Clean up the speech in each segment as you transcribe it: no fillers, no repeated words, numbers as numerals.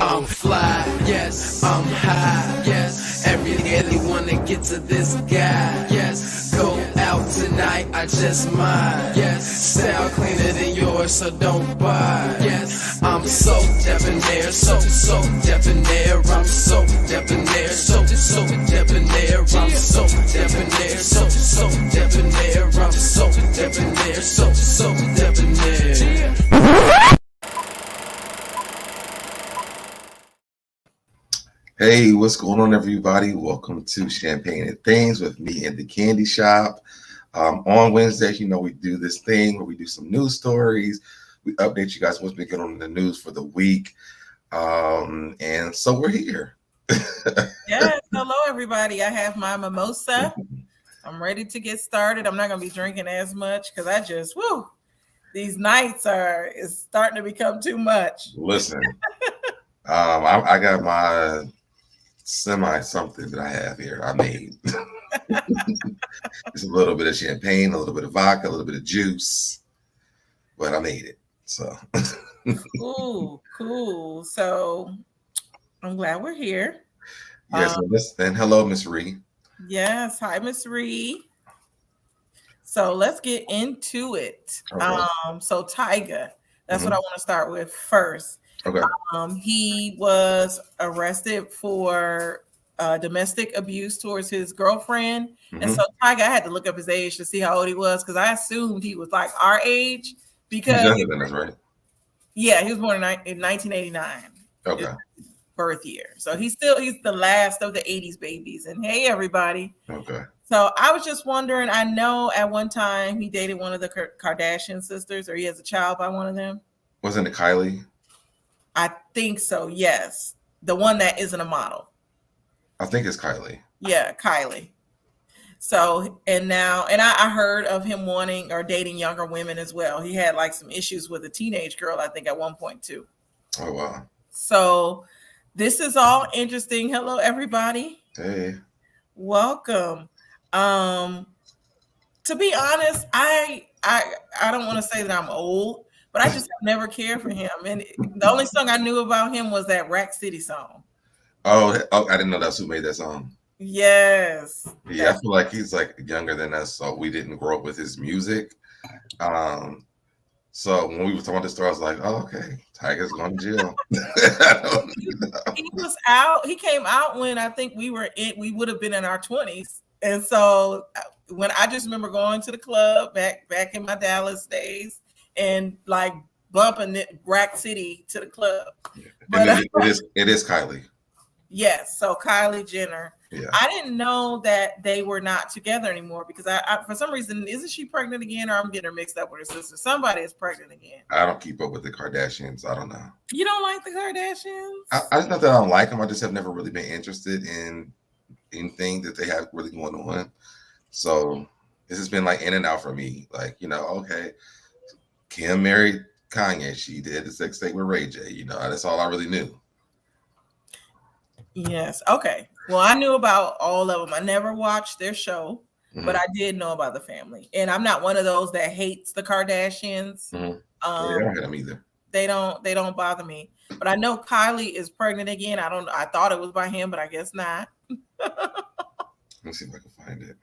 I'm fly, yes, I'm high, yes. Every wanna get to this guy, yes. Go out tonight, I just might, yes. Style cleaner than yours, so don't buy, yes. I'm so debonair, so debonair. I'm so debonair, so debonair. I'm so debonair, so debonair. I'm so debonair, so debonair. Hey, what's going on, everybody? Welcome to Champagne and Things with me in the candy shop. On Wednesdays, you know, we do this thing where we do some news stories. We update you guys what's been going on in the news for the week. And so we're here. Yes, hello, everybody. I have my mimosa. I'm ready to get started. I'm not going to be drinking as much because I just, these nights it's starting to become too much. Listen, I got my semi-something that I have here. I made it's a little bit of champagne, a little bit of vodka, a little bit of juice, but I made it. So cool. So I'm glad we're here. Yes, and hello, Miss Ree. Yes, hi, Miss Ree. So let's get into it. Okay. So Tyga, that's what I want to start with first. Okay. He was arrested for domestic abuse towards his girlfriend. And so Tyga, I had to look up his age to see how old he was because I assumed he was like our age. Because he's younger than us, right? Yeah, he was born in 1989. Okay. Birth year. So he's the last of the 80s babies. And hey, everybody. Okay. So I was just wondering, I know at one time he dated one of the Kardashian sisters, or he has a child by one of them. Wasn't it Kylie? I think so, yes. The one that isn't a model. I think it's Kylie. Yeah, Kylie. So, and I heard of him wanting or dating younger women as well. He had like some issues with a teenage girl, I think, at one point too. Oh, wow. So this is all interesting. Hello, everybody. Hey. Welcome. To be honest, I don't want to say that I'm old, but I just never cared for him. And the only song I knew about him was that Rack City song. Oh, I didn't know that's who made that song. Yes. Yeah, I feel like he's like younger than us, so we didn't grow up with his music. So when we were talking about this story, I was like, oh, okay, Tyga's going to jail. He was out. He came out when I think we would have been in our 20s. And so when I just remember going to the club back in my Dallas days and like bumping Rack City to the club. Yeah. But it is Kylie. Yes. So Kylie Jenner. Yeah. I didn't know that they were not together anymore because I for some reason, isn't she pregnant again, or I'm getting her mixed up with her sister? Somebody is pregnant again. I don't keep up with the Kardashians. I don't know. You don't like the Kardashians? I just not that I don't like them. I just have never really been interested in anything that they have really going on. So this has been like in and out for me. Like, you know, okay, Kim married Kanye. She did the sex tape with Ray J. You know, that's all I really knew. Yes. Okay. Well, I knew about all of them. I never watched their show, but I did know about the family. And I'm not one of those that hates the Kardashians. I don't hate them either. They don't bother me. But I know Kylie is pregnant again. I thought it was by him, but I guess not. Let's see if I can find it.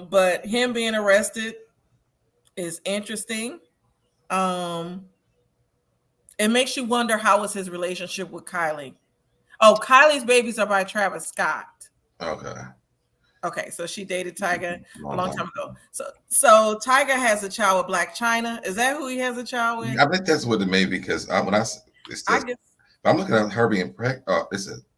But him being arrested is interesting. It makes you wonder how was his relationship with Kylie. Oh, Kylie's babies are by Travis Scott. Okay, so she dated Tyga a long time ago. So Tyga has a child with Blac Chyna. Is that who he has a child with? I think that's what it may be because I'm looking at her being pregnant. Oh,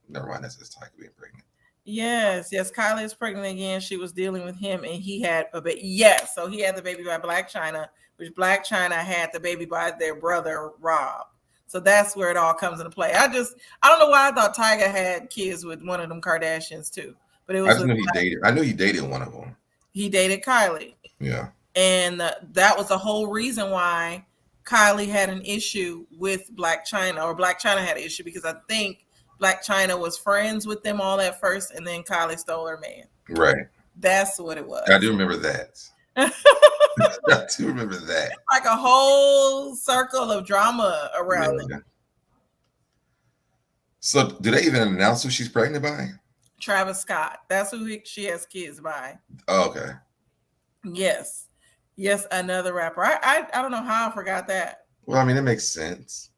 never mind. This is Tyga being pregnant. Yes. Kylie is pregnant again. She was dealing with him, and he had a baby. Yes, so he had the baby by Blac Chyna, which Blac Chyna had the baby by their brother RHOP. So that's where it all comes into play. I don't know why I thought Tyga had kids with one of them Kardashians too, but it was. I knew he dated one of them. He dated Kylie. Yeah. And that was the whole reason why Kylie had an issue with Blac Chyna, or Blac Chyna had an issue because I think Blac Chyna was friends with them all at first, and then Kylie stole her man. Right. That's what it was. I do remember that. I do remember that. Like a whole circle of drama around it. So, do they even announce who she's pregnant by? Travis Scott. That's who she has kids by. Oh, okay. Yes. Yes, another rapper. I don't know how I forgot that. Well, I mean, it makes sense.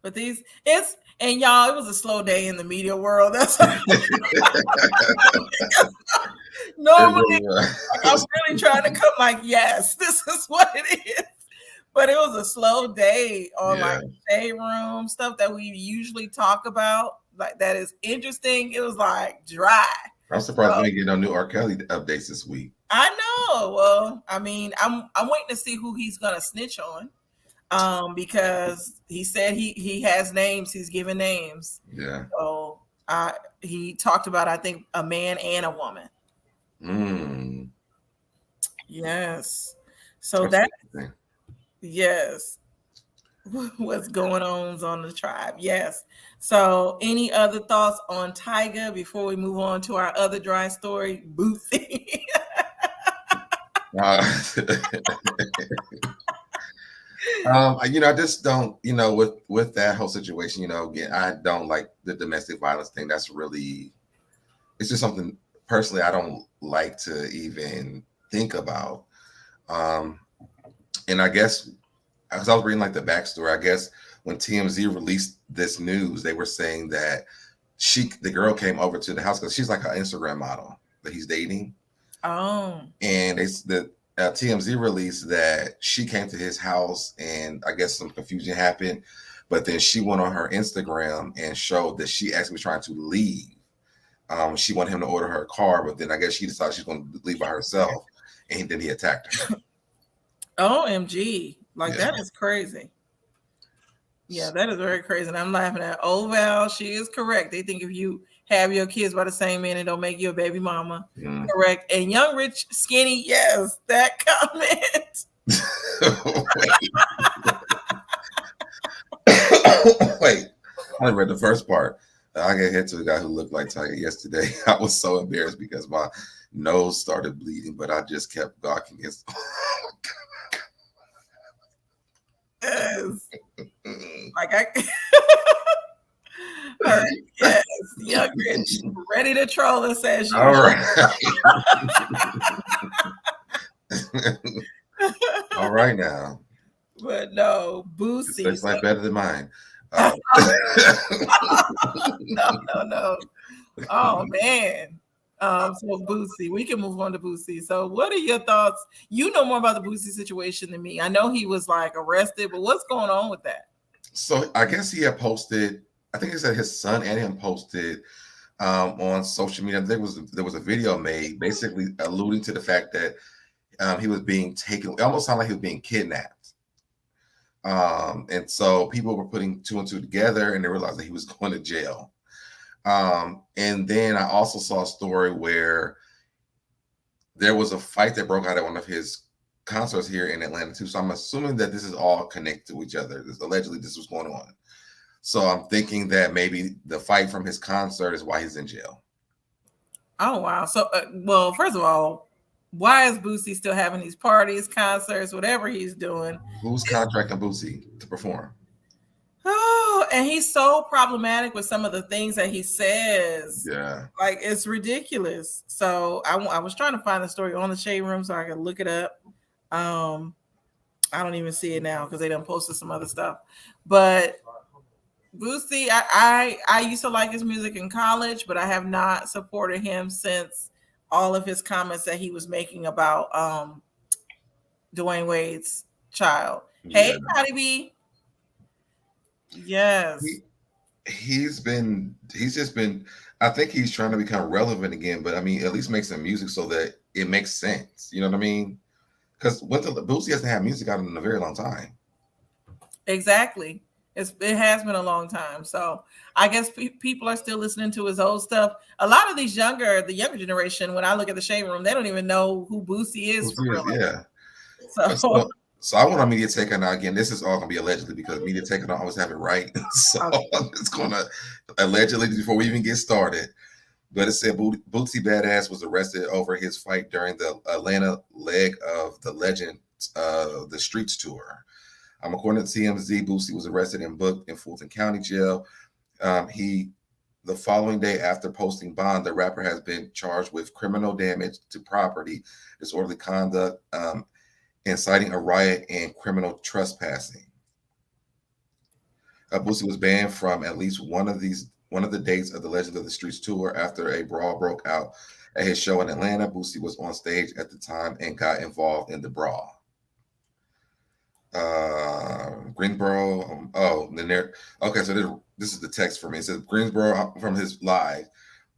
But and y'all, it was a slow day in the media world. That's normally I'm really trying to come like, yes, this is what it is. But it was a slow day on like shade room stuff that we usually talk about, like that is interesting. It was like dry. I'm surprised we didn't get no new R. Kelly updates this week. I know. Well, I mean, I'm waiting to see who he's gonna snitch on. Because he said he has names, he's given names. Yeah. So he talked about, I think, a man and a woman. Yes. So yes. What's going on the tribe? Yes. So any other thoughts on Tyga before we move on to our other dry story, Boosie? I just don't, with that whole situation, again, I don't like the domestic violence thing. That's really, it's just something personally I don't like to even think about. And I guess, as I was reading like the backstory, I guess when TMZ released this news, they were saying that the girl came over to the house because she's like an Instagram model that he's dating. Oh. And TMZ released that she came to his house and I guess some confusion happened, but then she went on her Instagram and showed that she actually was trying to leave. She wanted him to order her a car, but then I guess she decided she's going to leave by herself, and then he attacked her. OMG. That is crazy. Yeah, that is very crazy. And I'm laughing at, Val, she is correct. They think if you have your kids by the same man, it don't make you a baby mama. Correct. And young, rich, skinny, yes, that comment. Wait, I read the first part. I got hit to a guy who looked like Tyga yesterday. I was so embarrassed because my nose started bleeding, but I just kept gawking. Yes. Yes, young rich, ready to troll us as you. All right. All right now. But no, Boosie. It's like better than mine. No. Oh man. So Boosie, we can move on to Boosie. So what are your thoughts? You know more about the Boosie situation than me. I know he was like arrested, but what's going on with that? So I guess he had posted, I think he said his son and him posted on social media. There was a video made basically alluding to the fact that he was being taken. It almost sounded like he was being kidnapped. And so people were putting two and two together and they realized that he was going to jail. And then I also saw a story where there was a fight that broke out at one of his concerts here in Atlanta too. So I'm assuming that this is all connected to each other. Allegedly this was going on. So I'm thinking that maybe the fight from his concert is why he's in jail. Oh, wow. So, well, first of all, why is Boosie still having these parties, concerts, whatever he's doing? Who's contracting Boosie to perform? Oh, and he's so problematic with some of the things that he says. Yeah. Like, it's ridiculous. So I was trying to find the story on the Shade Room so I could look it up. I don't even see it now because they done posted some other stuff. But Boosie, I used to like his music in college, but I have not supported him since all of his comments that he was making about Dwayne Wade's child. Yeah. Hey, Patty B. Yes. He's just been, I think he's trying to become relevant again, but I mean, at least make some music so that it makes sense. You know what I mean? Because Boosie hasn't had music out in a very long time. Exactly. It has been a long time. So I guess people are still listening to his old stuff. A lot of the younger generation, when I look at the Shade Room, they don't even know who Boosie is. Yeah. So I want a media take on now. Again, this is all going to be allegedly because media take on always have it right. So it's going to allegedly before we even get started. But it said Boosie Badass was arrested over his fight during the Atlanta leg of the Legend, the Streets tour. According to TMZ, Boosie was arrested and booked in Fulton County Jail The following day after posting bond, the rapper has been charged with criminal damage to property, disorderly conduct, inciting a riot, and criminal trespassing. Boosie was banned from at least one of the dates of the Legend of the Streets tour after a brawl broke out at his show in Atlanta. Boosie was on stage at the time and got involved in the brawl. Greensboro. Okay, so this is the text for me. It says Greensboro from his live.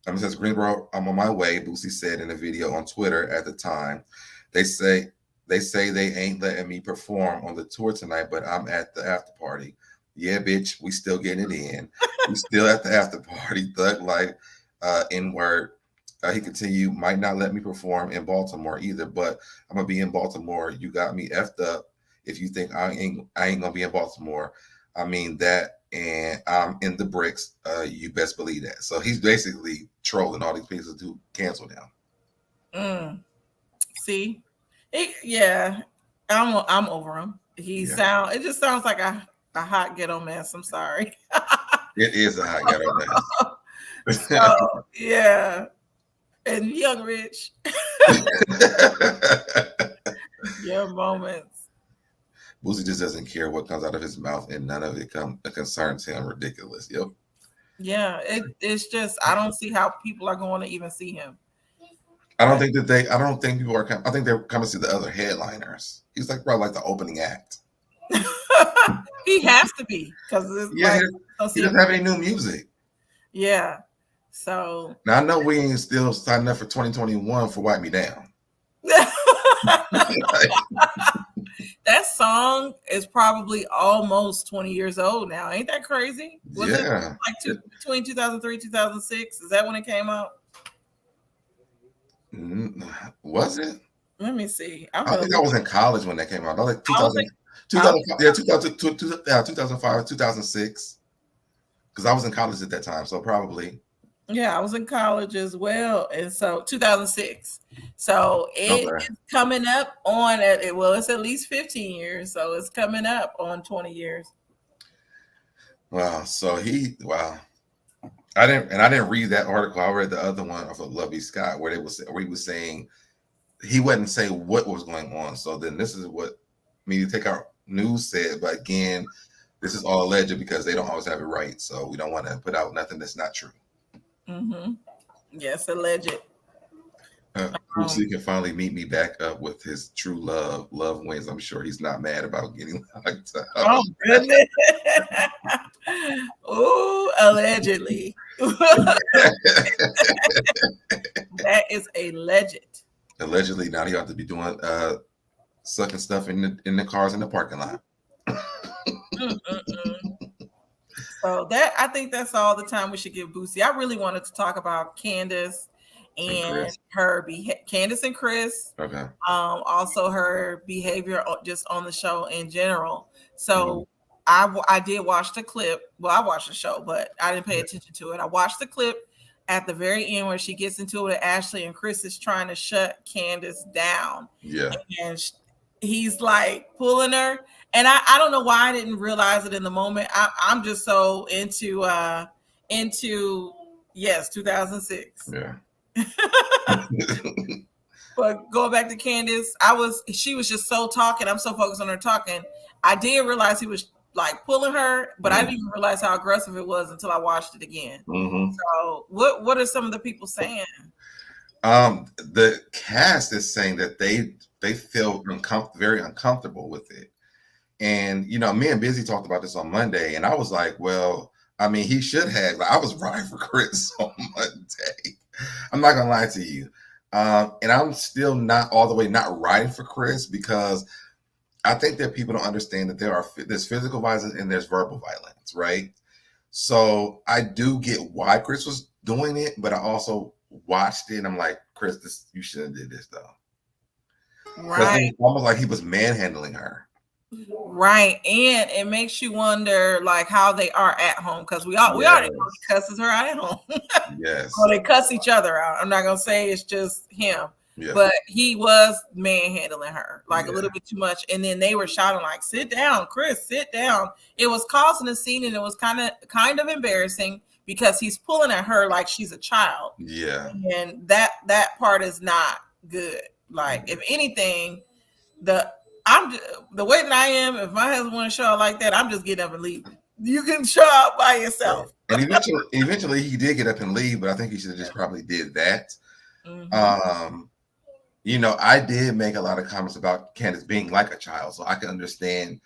It says Greensboro, I'm on my way. Boosie said in a video on Twitter at the time. They say they ain't letting me perform on the tour tonight, but I'm at the after party. Yeah, bitch, we still getting it in. We still at the after party. Thug life, N-word. He continued, might not let me perform in Baltimore either, but I'm gonna be in Baltimore. You got me effed up. If you think I ain't gonna be in Baltimore, I mean that, and I'm in the bricks. You best believe that. So he's basically trolling all these people to cancel them. See, I'm over him. It just sounds like a hot ghetto mess. I'm sorry. It is a hot ghetto mess. So, yeah, and Young Rich. Your moments. Boosie just doesn't care what comes out of his mouth, and none of it concerns him. Ridiculous. Yep. Yeah, it's just I don't see how people are going to even see him. I don't think people are coming. I think they're coming to see the other headliners. He's like probably like the opening act. He has to be because he doesn't have any new music. Yeah. So now I know we ain't still signing up for 2021 for Wipe Me Down. That song is probably almost 20 years old now. Ain't that crazy? Was it like between 2003 2006? Is that when it came out? Was it? Let me see. I think I was in college when that came out. I was like 2005, 2006. Because I was in college at that time, so probably. Yeah, I was in college as well, and so 2006. So it's coming up on it's at least 15 years, so it's coming up on 20 years. Wow. So I didn't read that article. I read the other one of Lovey Scott where he was saying he wouldn't say what was going on. So then this is what Media Takeout News said, but again, this is all alleged because they don't always have it right. So we don't want to put out nothing that's not true. Mm-hmm. Yes, alleged. Boosie can finally meet me back up with his true love. Love wins. I'm sure he's not mad about getting locked up. Oh goodness! Oh, allegedly. That is a legend. Allegedly, now he ought to be doing sucking stuff in the cars in the parking lot. So I think that's all the time we should give Boosie. I really wanted to talk about Candiace and her Candiace and Chris. Okay. Also her behavior just on the show in general. So I did watch the clip. Well, I watched the show, but I didn't pay attention to it. I watched the clip at the very end where she gets into it with Ashley and Chris is trying to shut Candiace down. Yeah. And he's like pulling her. And I don't know why I didn't realize it in the moment. I'm just so into 2006. Yeah. But going back to Candiace, she was just so talking. I'm so focused on her talking. I did realize he was like pulling her, but I didn't even realize how aggressive it was until I watched it again. So what are some of the people saying? The cast is saying that they feel very uncomfortable with it. And, me and Busy talked about this on Monday, and I was like, well, I mean, he should have. I was riding for Chris on Monday. I'm not going to lie to you. And I'm still not all the way not riding for Chris because I think that people don't understand that there's physical violence and there's verbal violence, right? So I do get why Chris was doing it, but I also watched it and I'm like, Chris, you shouldn't have did this, though. Right. It's almost like he was manhandling her. Right, and it makes you wonder like how they are at home because we already know he cusses her out at home. Yes, or they cuss each other out. I'm not gonna say it's just him, Yeah. But he was manhandling her like a Yeah. little bit too much. And then they were shouting like, sit down, Chris, sit down. It was causing a scene, and it was kind of embarrassing because he's pulling at her like she's a child. Yeah. And that part is not good. Like, if anything, the way that I am, if my husband want to show out like that, I'm just getting up and leaving. You can show out by yourself. And eventually he did get up and leave, but I think he should have just probably did that. Mhm. You know, I did make a lot of comments about Candiace being like a child, so I can understand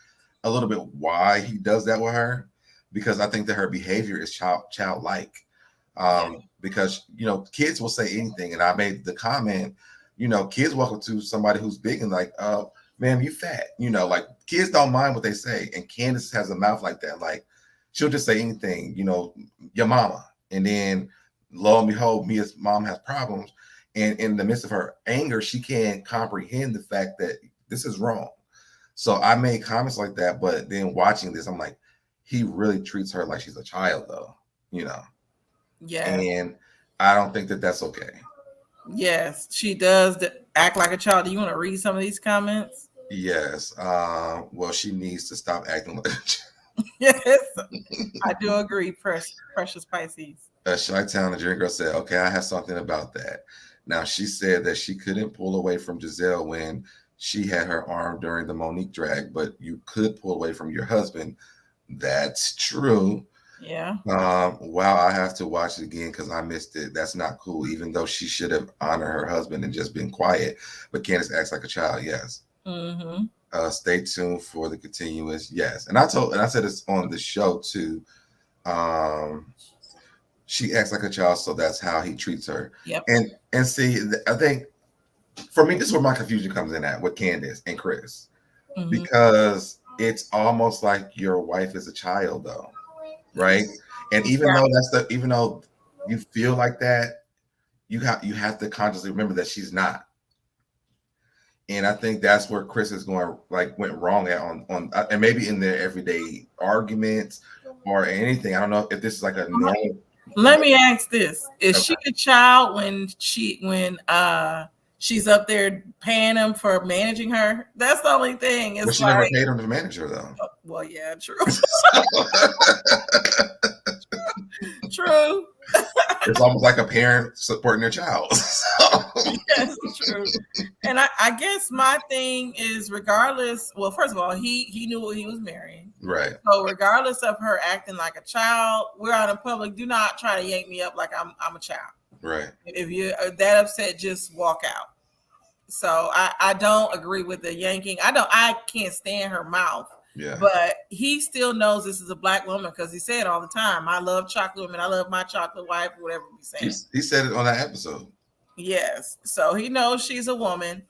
a little bit why he does that with her, because I think that her behavior is childlike. Because, you know, kids will say anything, and I made the comment, you know, kids walk up to somebody who's big and like, ma'am, you fat, you know, like kids don't mind what they say. And Candiace has a mouth like that. Like, she'll just say anything, you know, your mama. And then lo and behold, Mia's mom has problems. And in the midst of her anger, she can't comprehend the fact that this is wrong. So I made comments like that. But then watching this, I'm like, he really treats her like she's a child, though, you know. Yeah. And I don't think that that's okay. Yes, she does act like a child. Do you want to read some of these comments? Yes. Well, she needs to stop acting like a child. Yes, I do agree, Precious Pisces. Chi-Town, the Dream Girl, said, okay, I have something about that. Now, she said that she couldn't pull away from Gizelle when she had her arm during the Monique drag, but you could pull away from your husband. That's true. Yeah. Wow, I have to watch it again because I missed it. That's not cool, even though she should have honored her husband and just been quiet. But Candiace acts like a child, yes. Mm-hmm. Stay tuned for the continuous, yes. And I said this on the show too. She acts like a child, so that's how he treats her. Yep. And see, I think for me, this is where my confusion comes in at with Candiace and Chris, because it's almost like your wife is a child, though, right? And even though you feel like that, you have to consciously remember that she's not. And I think that's where Chris is went wrong at on and maybe in their everyday arguments or anything. I don't know if this is like a normal. Let me ask this: is she a child when she's up there paying him for managing her? That's the only thing. But she never paid him to manage her, though. Well, yeah, true. True. It's almost like a parent supporting their child. Yes, true. And I guess my thing is, regardless, well, first of all, he knew what he was marrying. Right. So regardless of her acting like a child, we're out in public. Do not try to yank me up like I'm a child. Right. If you're that upset, just walk out. So I don't agree with the yanking. I can't stand her mouth. Yeah. But he still knows this is a black woman because he said all the time, I love chocolate women. I love my chocolate wife, whatever we say. He said it on that episode. Yes. So he knows she's a woman,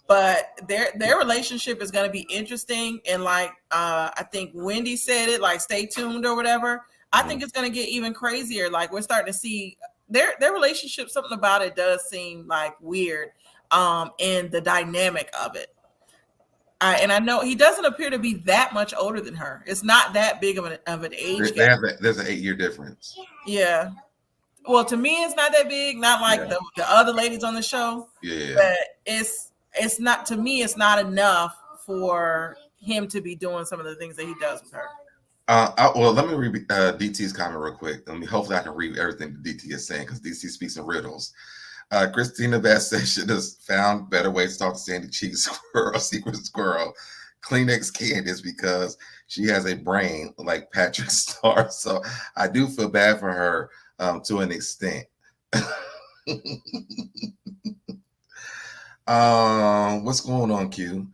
but their relationship is going to be interesting. And like, I think Wendy said it, like, stay tuned or whatever. I think it's going to get even crazier. Like, we're starting to see their relationship. Something about it does seem like weird. And the dynamic of it. And I know he doesn't appear to be that much older than her. It's not that big of an age gap. There's an 8-year difference. Yeah. Well, to me, it's not that big. Not like the other ladies on the show. Yeah. But it's not, to me, it's not enough for him to be doing some of the things that he does with her. Well, let me read DT's comment real quick. Hopefully I can read everything that DT is saying, because DT speaks in riddles. Christina Bass says she has found better ways to talk to Sandy Cheek Squirrel, Secret Squirrel, Kleenex Candiace, because she has a brain like Patrick Star. So I do feel bad for her to an extent. What's going on, Q?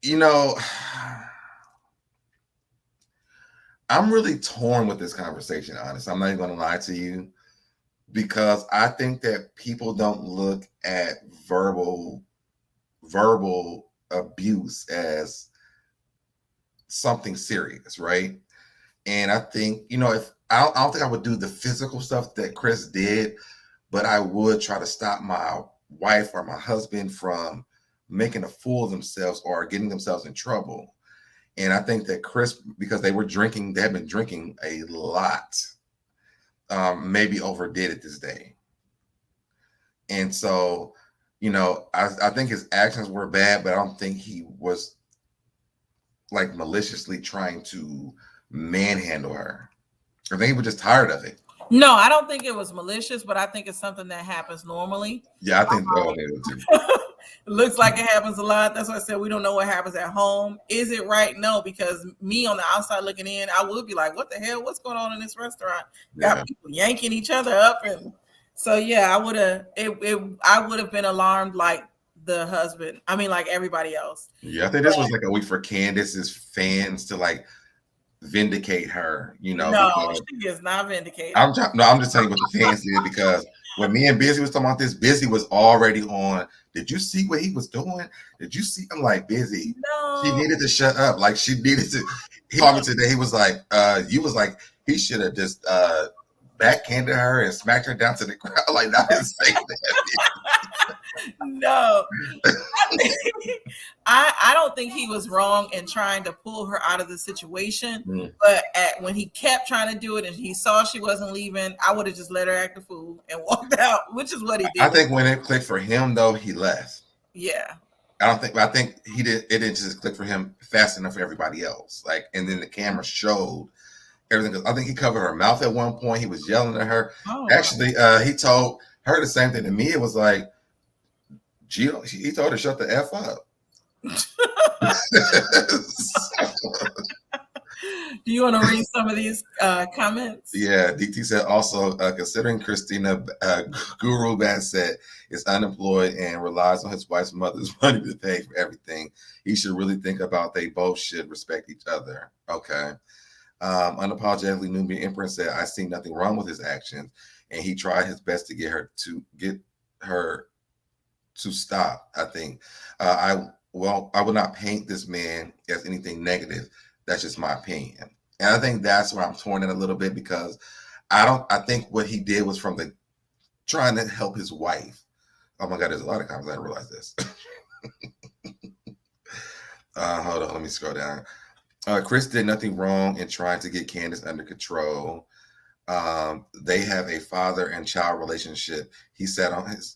You know, I'm really torn with this conversation, honestly. I'm not even going to lie to you, because I think that people don't look at verbal abuse as something serious, right? And I think, you know, if I don't think I would do the physical stuff that Chris did, but I would try to stop my wife or my husband from making a fool of themselves or getting themselves in trouble. And I think that Chris, because they have been drinking a lot, maybe overdid it this day. And so I think his actions were bad, but I don't think he was like maliciously trying to manhandle her. I think he was just tired of it. No, I don't think it was malicious, but I think it's something that happens normally. Yeah, I think too. It looks like it happens a lot. That's why I said we don't know what happens at home. Is it right? No, because me on the outside looking in, I would be like, what the hell? What's going on in this restaurant? Got people yanking each other up. And so, yeah, I would have been alarmed like the husband. I mean, like everybody else. Yeah, I think this was like a week for Candiace's fans to like vindicate her, No, she is not vindicated. I'm just telling you what the fans did, because when me and Busy was talking about this, Busy was already on. Did you see what he was doing? Did you see? I'm like, Busy. No. She needed to shut up. Like, she needed to. He called me today. He was like, you was like, he should have just backhanded her and smacked her down to the ground. Like, not insane. No, I don't think he was wrong in trying to pull her out of the situation. But when he kept trying to do it and he saw she wasn't leaving, I would have just let her act a fool and walked out, which is what he did. I think when it clicked for him, though, he left. Yeah. I think he did. It didn't just click for him fast enough for everybody else. Like, and then the camera showed everything. I think he covered her mouth at one point. He was yelling at her. Oh, actually, he told her the same thing to me. It was like, he told her shut the F up. Do you want to read some of these comments? Yeah, DT said also, considering Christina Guru Bassett is unemployed and relies on his wife's mother's money to pay for everything, he should really think about they both should respect each other. Okay. Unapologetically Nubian Empress said, I see nothing wrong with his actions, and he tried his best to get her to stop. I think I would not paint this man as anything negative. That's just my opinion. And I think that's where I'm torn in a little bit, because I think what he did was from the trying to help his wife. Oh my God, there's a lot of comments. I didn't realize this. Hold on, let me scroll down. Chris did nothing wrong in trying to get Candiace under control. They have a father and child relationship. She sat on his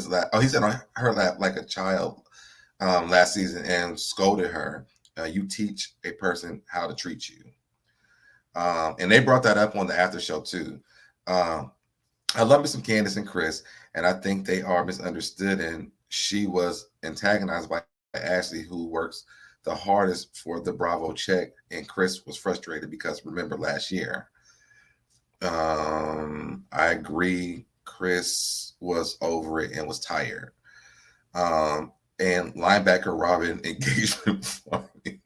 lap. Oh, he sat on her lap like a child last season and scolded her. You teach a person how to treat you. And they brought that up on the after show too. I love me some Candiace and Chris, and I think they are misunderstood. And she was antagonized by Ashley, who works the hardest for the Bravo check, and Chris was frustrated because remember last year. I agree. Chris was over it and was tired. And linebacker Robin engagement for me.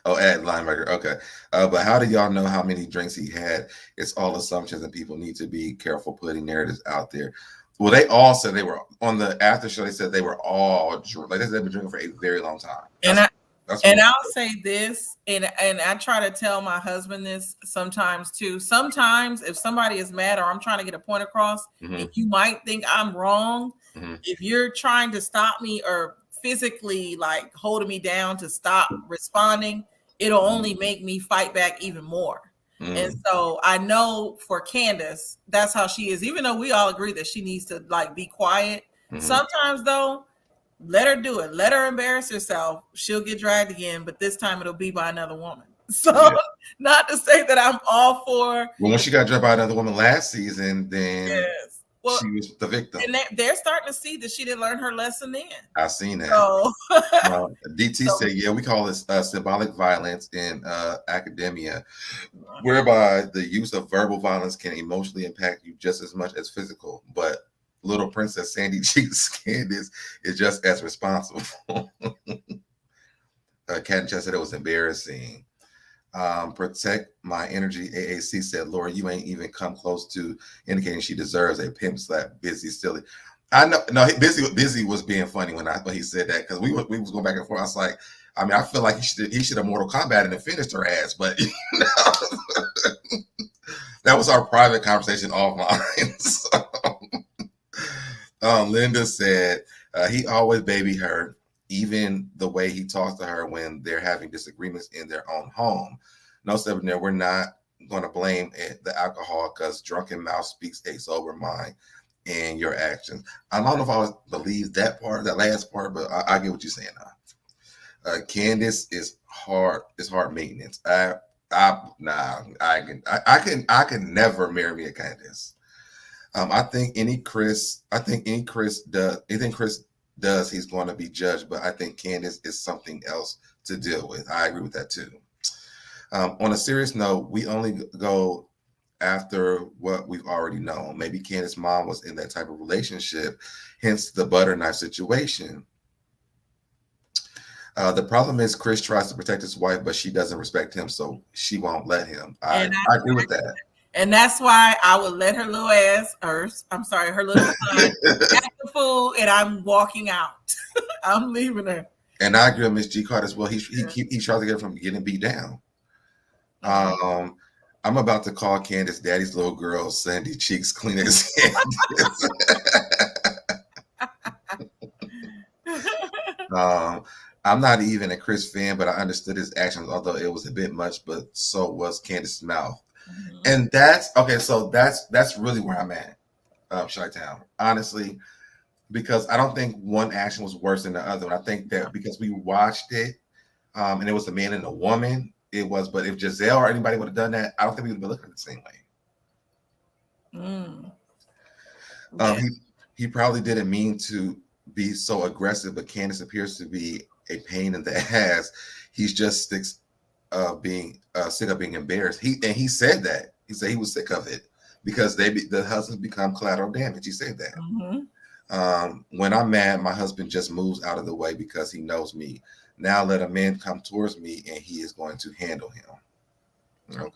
Oh, at linebacker. Okay. But how do y'all know how many drinks he had? It's all assumptions, and people need to be careful putting narratives out there. Well, they all said they were on the after show. They said they were all drunk. Like they said, they've been drinking for a very long time. I'll say this, and I try to tell my husband this sometimes too. Sometimes if somebody is mad or I'm trying to get a point across, and you might think I'm wrong, if you're trying to stop me or physically like holding me down to stop responding, it'll only make me fight back even more. And so I know for Candiace, that's how she is. Even though we all agree that she needs to like be quiet, sometimes though, let her do it. Let her embarrass herself. She'll get dragged again, but this time it'll be by another woman. So not to say that I'm all for. Well, when she got dragged by another woman last season, then she was the victim. And they're starting to see that she didn't learn her lesson then. I've seen that. So, DT said, yeah, we call this symbolic violence in academia, whereby the use of verbal violence can emotionally impact you just as much as physical. But Little Princess Sandy Cheeks Candiace is just as responsible. Cat said it was embarrassing. Protect my energy. AAC said, Laura, you ain't even come close to indicating she deserves a pimp slap. Busy silly. I know. No, Busy was being funny when he said that, because we was going back and forth. I was like, I mean, I feel like he should have Mortal Kombat and finished her ass, but that was our private conversation offline. So. Linda said he always baby her, even the way he talks to her when they're having disagreements in their own home. No, SoDebNair, we're not going to blame the alcohol, because drunken mouth speaks a sober mind. in your actions. I don't know if I would believe that part, that last part, but I get what you're saying now. Candiace is hard. It's hard maintenance. I can never marry me a Candiace. I think anything Chris does, he's going to be judged. But I think Candiace is something else to deal with. I agree with that too. On a serious note, we only go after what we've already known. Maybe Candiace's mom was in that type of relationship, hence the butter knife situation. The problem is Chris tries to protect his wife, but she doesn't respect him, so she won't let him. I agree with that. And that's why I would let her little her little son act the fool, and I'm walking out. I'm leaving her. And I agree with Miss G. Carter as well. He tries to get her from getting beat down. I'm about to call Candiace daddy's little girl, Sandy Cheeks clean as Candiace. I'm not even a Chris fan, but I understood his actions, although it was a bit much, but so was Candiace's mouth. And that's okay. So that's really where I'm at, Chi-Town, honestly, because I don't think one action was worse than the other. And I think that because we watched it, and it was a man and a woman, it was. But if Gizelle or anybody would have done that, I don't think we would have been looking at it the same way. He probably didn't mean to be so aggressive, but Candiace appears to be a pain in the ass. He's just sick of being embarrassed. He said that. He said he was sick of it because the husbands become collateral damage. He said that. When I'm mad, my husband just moves out of the way because he knows me. Now let a man come towards me and he is going to handle him. Okay.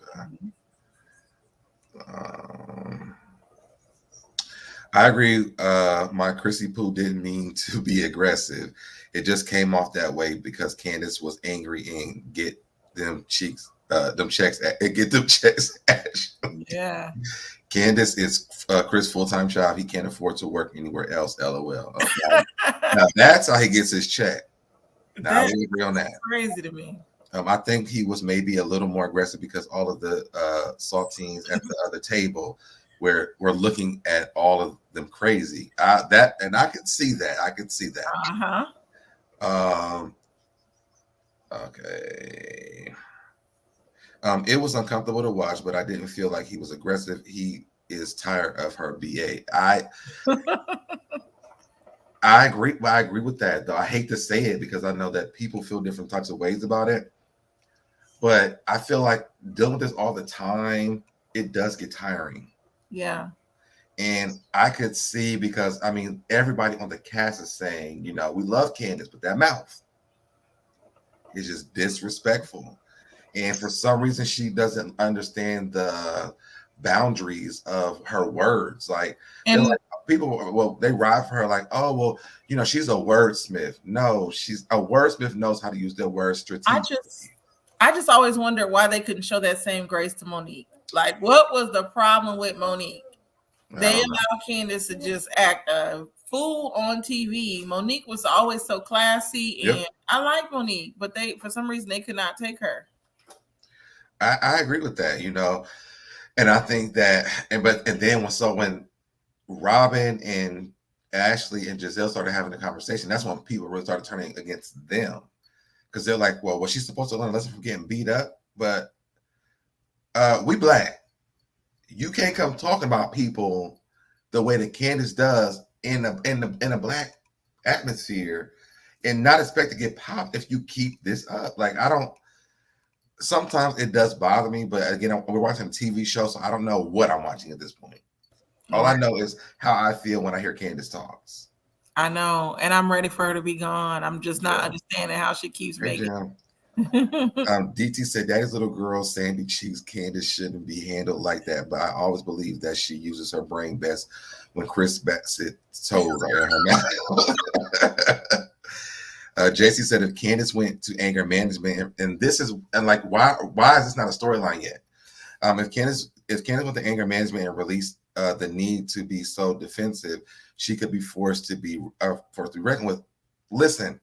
I agree. My Chrissy Poo didn't mean to be aggressive. It just came off that way because Candiace was angry and get them checks. Yeah. Candiace is Chris' full-time job. He can't afford to work anywhere else. LOL. Okay. Now that's how he gets his check. Now we agree on that. Crazy to me. I think he was maybe a little more aggressive because all of the saltines at the other table we're looking at all of them crazy. I could see that. Okay. It was uncomfortable to watch, but I didn't feel like he was aggressive. He is tired of her BA. I agree. I agree with that, though. I hate to say it because I know that people feel different types of ways about it. But I feel like dealing with this all the time, it does get tiring. Yeah. And I could see because, I mean, everybody on the cast is saying, we love Candiace, but that mouth is just disrespectful. And for some reason, she doesn't understand the boundaries of her words. Like, people, they ride for her like, oh, well, she's a wordsmith. No, a wordsmith knows how to use their words strategically. I just always wondered why they couldn't show that same grace to Monique. Like, what was the problem with Monique? They allowed Candiace to just act a fool on TV. Monique was always so classy, and I like Monique, but for some reason they could not take her. I agree with that, and I think that, when Robin and Ashley and Gizelle started having a conversation, that's when people really started turning against them because they're like, well, was she supposed to learn a lesson from getting beat up? But we Black. You can't come talking about people the way that Candiace does in a Black atmosphere and not expect to get popped if you keep this up. Like, sometimes it does bother me, but again, we're watching a TV show, so I don't know what I'm watching at this point. All I know is how I feel when I hear Candiace talks. I know, and I'm ready for her to be gone. I'm just not understanding how she keeps making it. DT said daddy's little girl Sandy Cheeks Candiace shouldn't be handled like that, but I always believe that she uses her brain best when Chris Bassett's toes are in her mouth. JC said if Candiace went to anger management, and why is this not a storyline yet? If Candiace went to anger management and released the need to be so defensive, she could be forced to be reckoned with. Listen,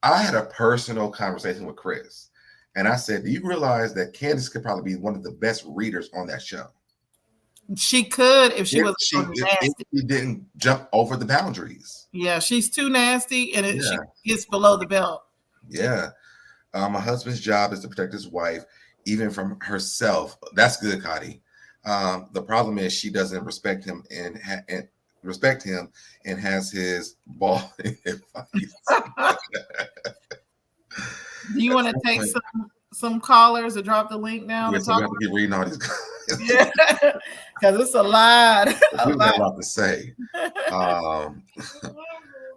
I had a personal conversation with Chris, and I said, do you realize that Candiace could probably be one of the best readers on that show? She could if she If was so if nasty. she didn't jump over the boundaries. Yeah, she's too nasty, and she Yeah, gets below the belt. yeah. A husband's job is to protect his wife, even from herself. That's good, Cotty. The problem is she doesn't respect him and respect him and has his ball in his face. Do you want to take some callers or drop the link now to Yes, we talk? have to keep reading all these. Yeah, because it's a lot. We got a lot to say. I'm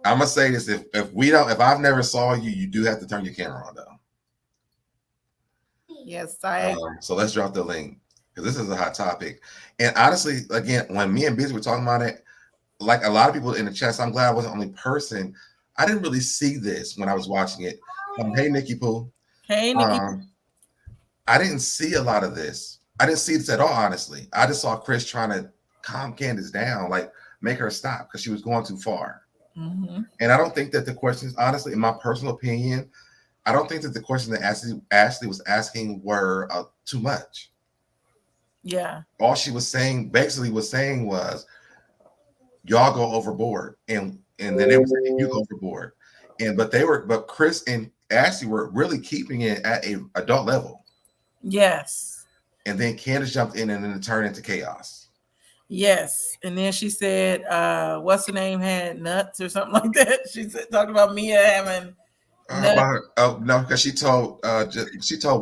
gonna say this: if I've never saw you, you do have to turn your camera on though. Yes, I. So let's drop the link because this is a hot topic. And honestly, again, when me and Busy were talking about it, like a lot of people in the chat, so I'm glad I wasn't the only person. I didn't really see this when I was watching it. Hey, Nikki Pooh. Hey, Nikki. I didn't see a lot of this. I didn't see this at all, honestly. I just saw Chris trying to calm Candiace down, like make her stop because she was going too far. Mm-hmm. And I don't think that the questions, honestly, in my personal opinion, I don't think that the questions that Ashley was asking were too much. Yeah. All she was saying, basically was y'all go overboard. And then they were saying you go overboard. But Chris and Ashley were really keeping it at a adult level. Yes. And then Candiace jumped in and then it turned into chaos. Yes. And then she said, what's her name had nuts or something like that. She said, talked about Mia having no, because she told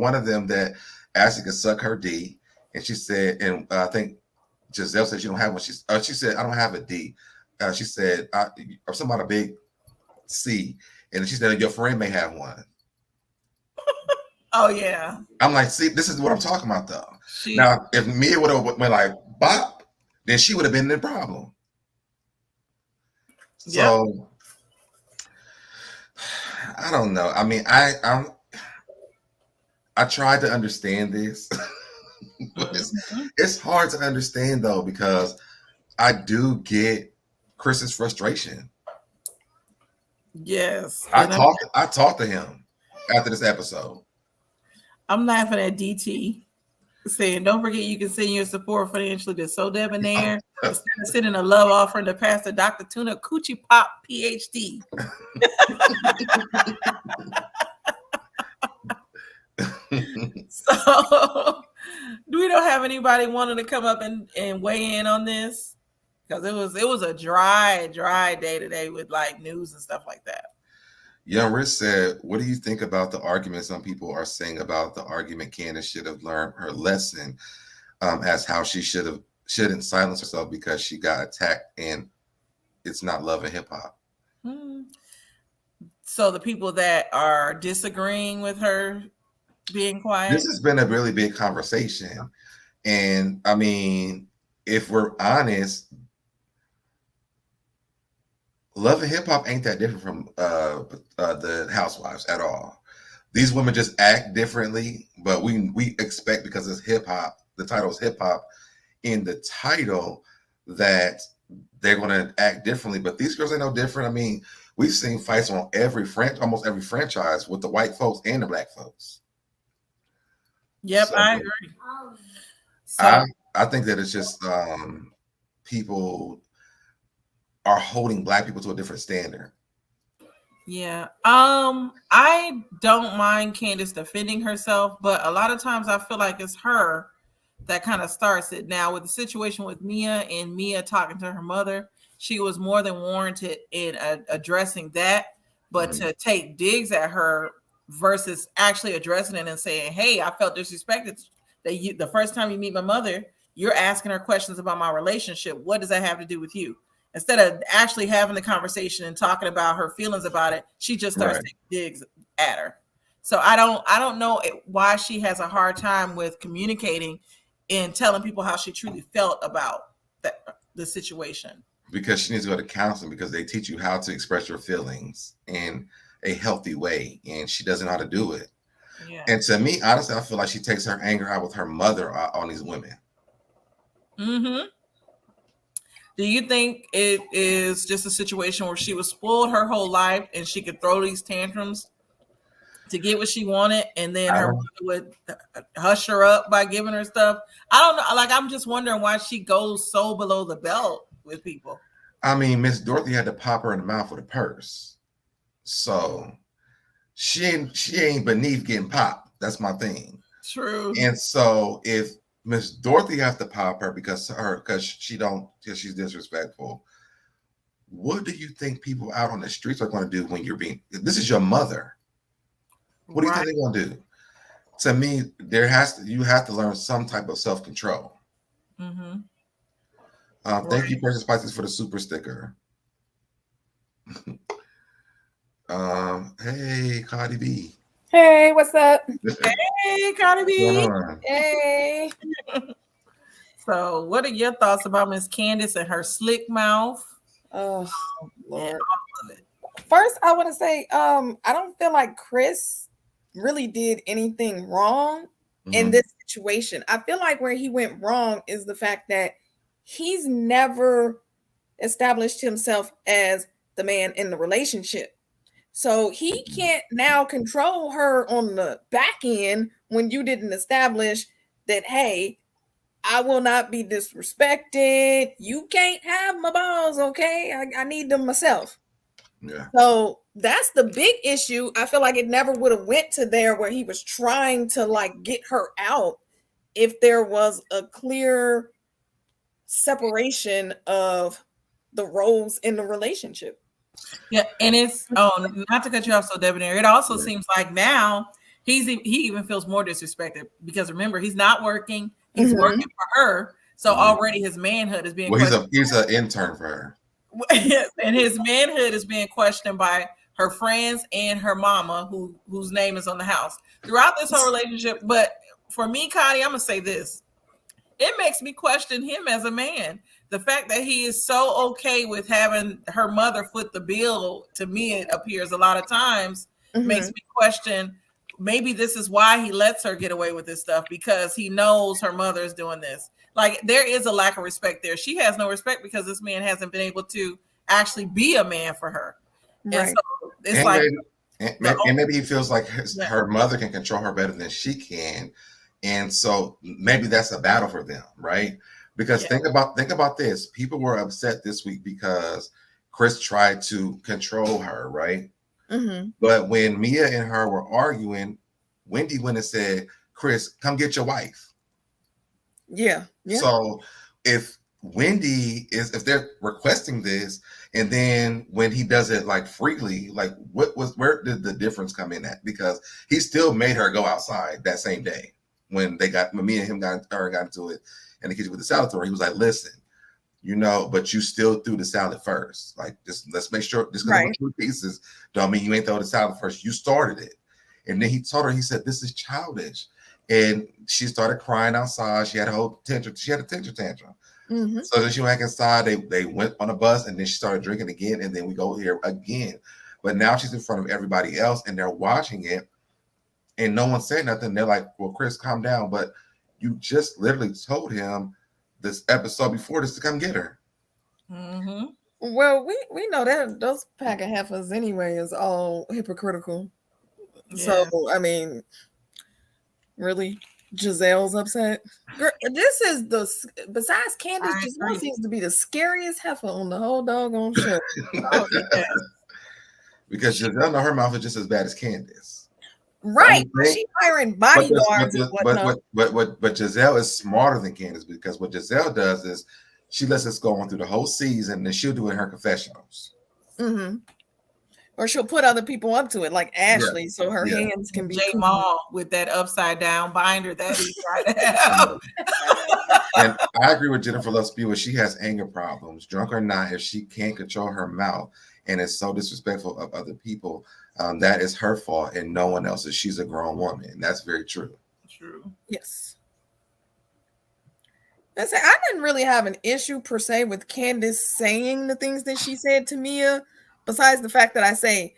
one of them that Ashley could suck her D. And she said, and I think Gizelle said she don't have one. She said, I don't have a D. She said, or something about a big C. And she said, your friend may have one. Oh, yeah. I'm like, see, this is what I'm talking about, though. Now, if Mia would have went like, bop, then she would have been the problem. So, yep. I don't know. I mean, I tried to understand this. But it's hard to understand, though, because I do get Chris's frustration. Yes. I talked to him after this episode. I'm laughing at DT saying, don't forget you can send your support financially to SoDebNair instead of sending a love offering to Pastor Dr. Tuna Coochie Pop PhD. So do we don't have anybody wanting to come up and weigh in on this? Because it was a dry day today with like news and stuff like that. Young Rich said, what do you think about the argument some people are saying about the argument Candiace should have learned her lesson as how she shouldn't silence herself because she got attacked and it's not love and hip hop? So the people that are disagreeing with her being quiet. This has been a really big conversation. And I mean, if we're honest, love and hip hop ain't that different from the Housewives at all. These women just act differently, but we expect because it's hip hop, the title is hip hop, in the title that they're going to act differently. But these girls ain't no different. I mean, we've seen fights on almost every franchise with the white folks and the black folks. Yep, so, I agree. So, I think that it's just people are holding black people to a different standard. Yeah. I don't mind Candiace defending herself, but a lot of times I feel like it's her that kind of starts it. Now with the situation with Mia and Mia talking to her mother, she was more than warranted in addressing that, but to take digs at her versus actually addressing it and saying, hey, I felt disrespected that the first time you meet my mother, you're asking her questions about my relationship. What does that have to do with you? Instead of actually having the conversation and talking about her feelings about it, she just starts taking digs at her. So I don't know why she has a hard time with communicating and telling people how she truly felt about the situation. Because she needs to go to counseling because they teach you how to express your feelings in a healthy way, and she doesn't know how to do it. Yeah. And to me, honestly, I feel like she takes her anger out with her mother on these women. Mm-hmm. Do you think it is just a situation where she was spoiled her whole life and she could throw these tantrums to get what she wanted, and then I her don't- mother would hush her up by giving her stuff. I don't know. Like, I'm just wondering why she goes so below the belt with people. I mean, Miss Dorothy had to pop her in the mouth with a purse, so she ain't beneath getting popped. That's my thing. True. And so if Miss Dorothy has to pop her because she's disrespectful, what do you think people out on the streets are going to do when this is your mother? What do you think they're going to do? To me, you have to learn some type of self-control. Mm-hmm. Thank you, Precious Spices, for the super sticker. Hey, Cardi B. Hey, what's up? Hey, Cardi B. Hey. So, what are your thoughts about Miss Candiace and her slick mouth? Oh, Lord. All of it. First, I want to say, I don't feel like Chris really did anything wrong in this situation. I feel like where he went wrong is the fact that he's never established himself as the man in the relationship. So he can't now control her on the back end when you didn't establish that, hey, I will not be disrespected. You can't have my balls, okay? I need them myself. Yeah. So that's the big issue. I feel like it never would have went to there where he was trying to like get her out if there was a clear separation of the roles in the relationship. Yeah, and it's not to cut you off, SoDebNair. It also seems like now he even feels more disrespected because remember, he's not working, he's working for her. So already his manhood is being questioned. He's an intern for her. And his manhood is being questioned by her friends and her mama, whose name is on the house throughout this whole relationship. But for me, Connie, I'm gonna say this: it makes me question him as a man. The fact that he is so okay with having her mother foot the bill, to me, it appears a lot of times makes me question. Maybe this is why he lets her get away with this stuff, because he knows her mother is doing this. Like, there is a lack of respect there. She has no respect because this man hasn't been able to actually be a man for her. Right. And so it's maybe he feels like her mother can control her better than she can. And so maybe that's a battle for them, right? Because think about this. People were upset this week because Chris tried to control her, right? But when Mia and her were arguing, Wendy went and said, Chris, come get your wife. Yeah. So if if they're requesting this, and then when he does it like freely, like where did the difference come in at? Because he still made her go outside that same day when me and him got into it in the kitchen with the salad store. He was like, listen, but you still threw the salad first. Like, just let's make sure, just because two pieces don't mean you ain't throw the salad first. You started it. And then he told her, he said, this is childish. And she started crying outside. She had a whole tantrum. She had a temper tantrum. So then she went back inside. They went on a bus, and then she started drinking again. And then we go here again. But now she's in front of everybody else, and they're watching it. And no one said nothing. They're like, well, Chris, calm down. But you just literally told him this episode before this to come get her. Well, we know that those pack of heifers anyway is all hypocritical. So, I mean, really? Gizelle's upset? Girl, this is besides Candiace, Gizelle seems to be the scariest heifer on the whole doggone show. Because Gizelle, her mouth is just as bad as Candiace. Right. She's hiring bodyguards and whatnot. But Gizelle is smarter than Candiace, because what Gizelle does is she lets us go on through the whole season, and then she'll do it in her confessionals. Or she'll put other people up to it, like Ashley, so her hands can be J-Mal with that upside down binder that he tried to have. And I agree with Jennifer Love Spewer. She has anger problems, drunk or not. If she can't control her mouth and is so disrespectful of other people, that is her fault and no one else's. She's a grown woman. And that's very true. True. Yes. I didn't really have an issue per se with Candiace saying the things that she said to Mia. Besides the fact that I say,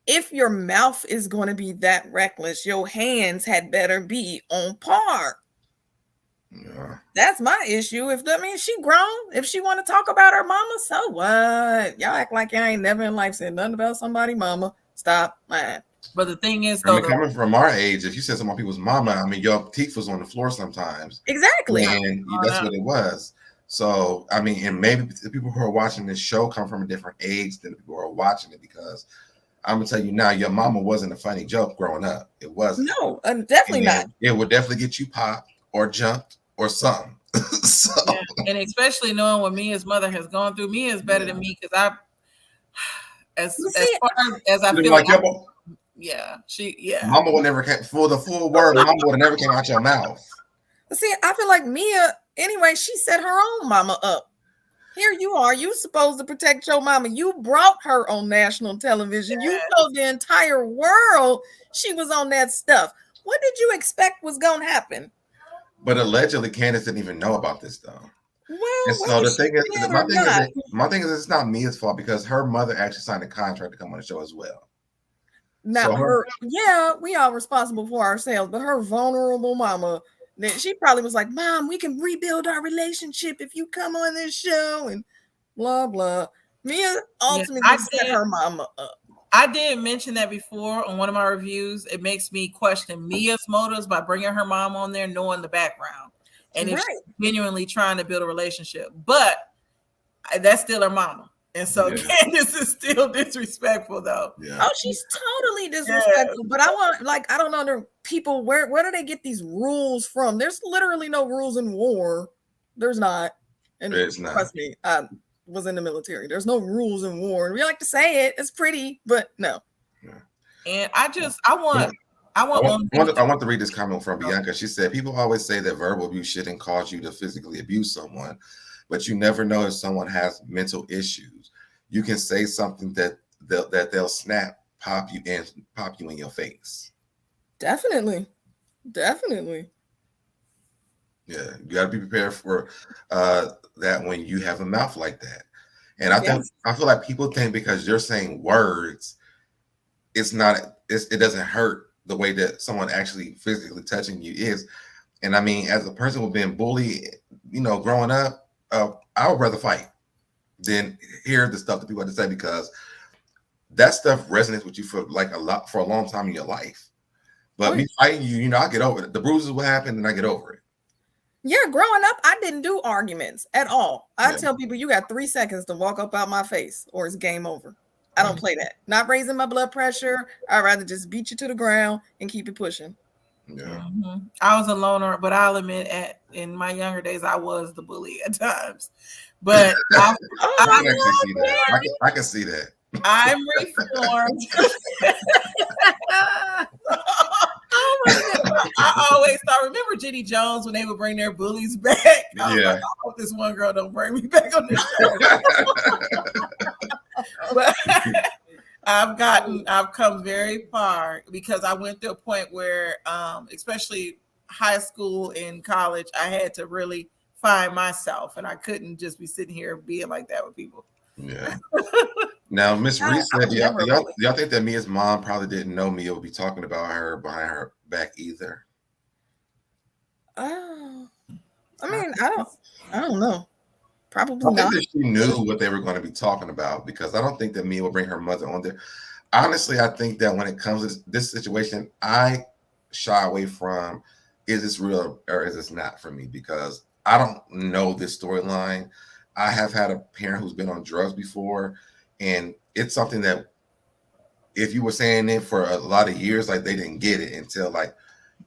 if your mouth is going to be that reckless, your hands had better be on par. Yeah. That's my issue. She grown. If she want to talk about her mama, so what? Y'all act like y'all ain't never in life said nothing about somebody mama. Stop, man. But the thing is, I though, mean, coming from our age, if you said some people's mama, I mean, your teeth was on the floor sometimes. Exactly. And that's what it was. So, I mean, and maybe the people who are watching this show come from a different age than the people who are watching it, because I'm gonna tell you now, your mama wasn't a funny joke growing up. It wasn't. No, definitely not. It would definitely get you popped or jumped or something. So, yeah. And especially knowing what Mia's mother has gone through, Mia is better than me, because as far as I feel like, Mama would never came for the full word. Mama would have never came out your mouth. See, I feel like Mia, anyway, she set her own mama up. Here you are. You supposed to protect your mama. You brought her on national television. Yes. You told the entire world she was on that stuff. What did you expect was going to happen? But allegedly, Candiace didn't even know about this, though. Well, and so the thing is, my thing is, it's not Mia's fault, because her mother actually signed a contract to come on the show as well. Now, we are responsible for ourselves, but her vulnerable mama, then she probably was like, Mom, we can rebuild our relationship if you come on this show, and blah blah. Mia ultimately set her mama up. I did mention that before on one of my reviews. It makes me question Mia's motives by bringing her mom on there, knowing the background, and if she's genuinely trying to build a relationship. But that's still her mama. And so Candiace is still disrespectful, though. Yeah. Oh, she's totally disrespectful. But I don't know, people, where do they get these rules from? There's literally no rules in war. There's not. And trust me, I was in the military. There's no rules in war. We like to say it. It's pretty, but no. Yeah. And I want to read this comment from Bianca. She said, people always say that verbal abuse shouldn't cause you to physically abuse someone, but you never know if someone has mental issues. You can say something that they'll snap, pop you in your face. Definitely. Yeah, you got to be prepared for that when you have a mouth like that. And I feel like people think because you're saying words, it doesn't hurt the way that someone actually physically touching you is. And I mean, as a person who's been bullied, growing up, I would rather fight than hear the stuff that people have to say, because that stuff resonates with you for a long time in your life. But me fighting you, I get over it. The bruises will happen and I get over it. Yeah, growing up, I didn't do arguments at all. I tell people, you got 3 seconds to walk up out my face or it's game over. I don't play that. Not raising my blood pressure. I'd rather just beat you to the ground and keep it pushing. Yeah. Mm-hmm. I was a loner, but I'll admit in my younger days, I was the bully at times. But I can actually see that. I can see that. I'm reformed. I always thought, remember Jenny Jones when they would bring their bullies back? I was like, I hope this one girl don't bring me back on this show. But I've come very far, because I went to a point where, especially high school and college, I had to really find myself, and I couldn't just be sitting here being like that with people. Yeah. Now, Miss Reese said, y'all think that Mia's mom probably didn't know Mia would be talking about her behind her back either? I mean, I don't know. Probably I not. think that she knew what they were going to be talking about, because I don't think that Mia will bring her mother on there. Honestly, I think that when it comes to this situation, I shy away from, is this real or is this not, for me, because I don't know this storyline. I have had a parent who's been on drugs before, and it's something that if you were saying it for a lot of years, like, they didn't get it until like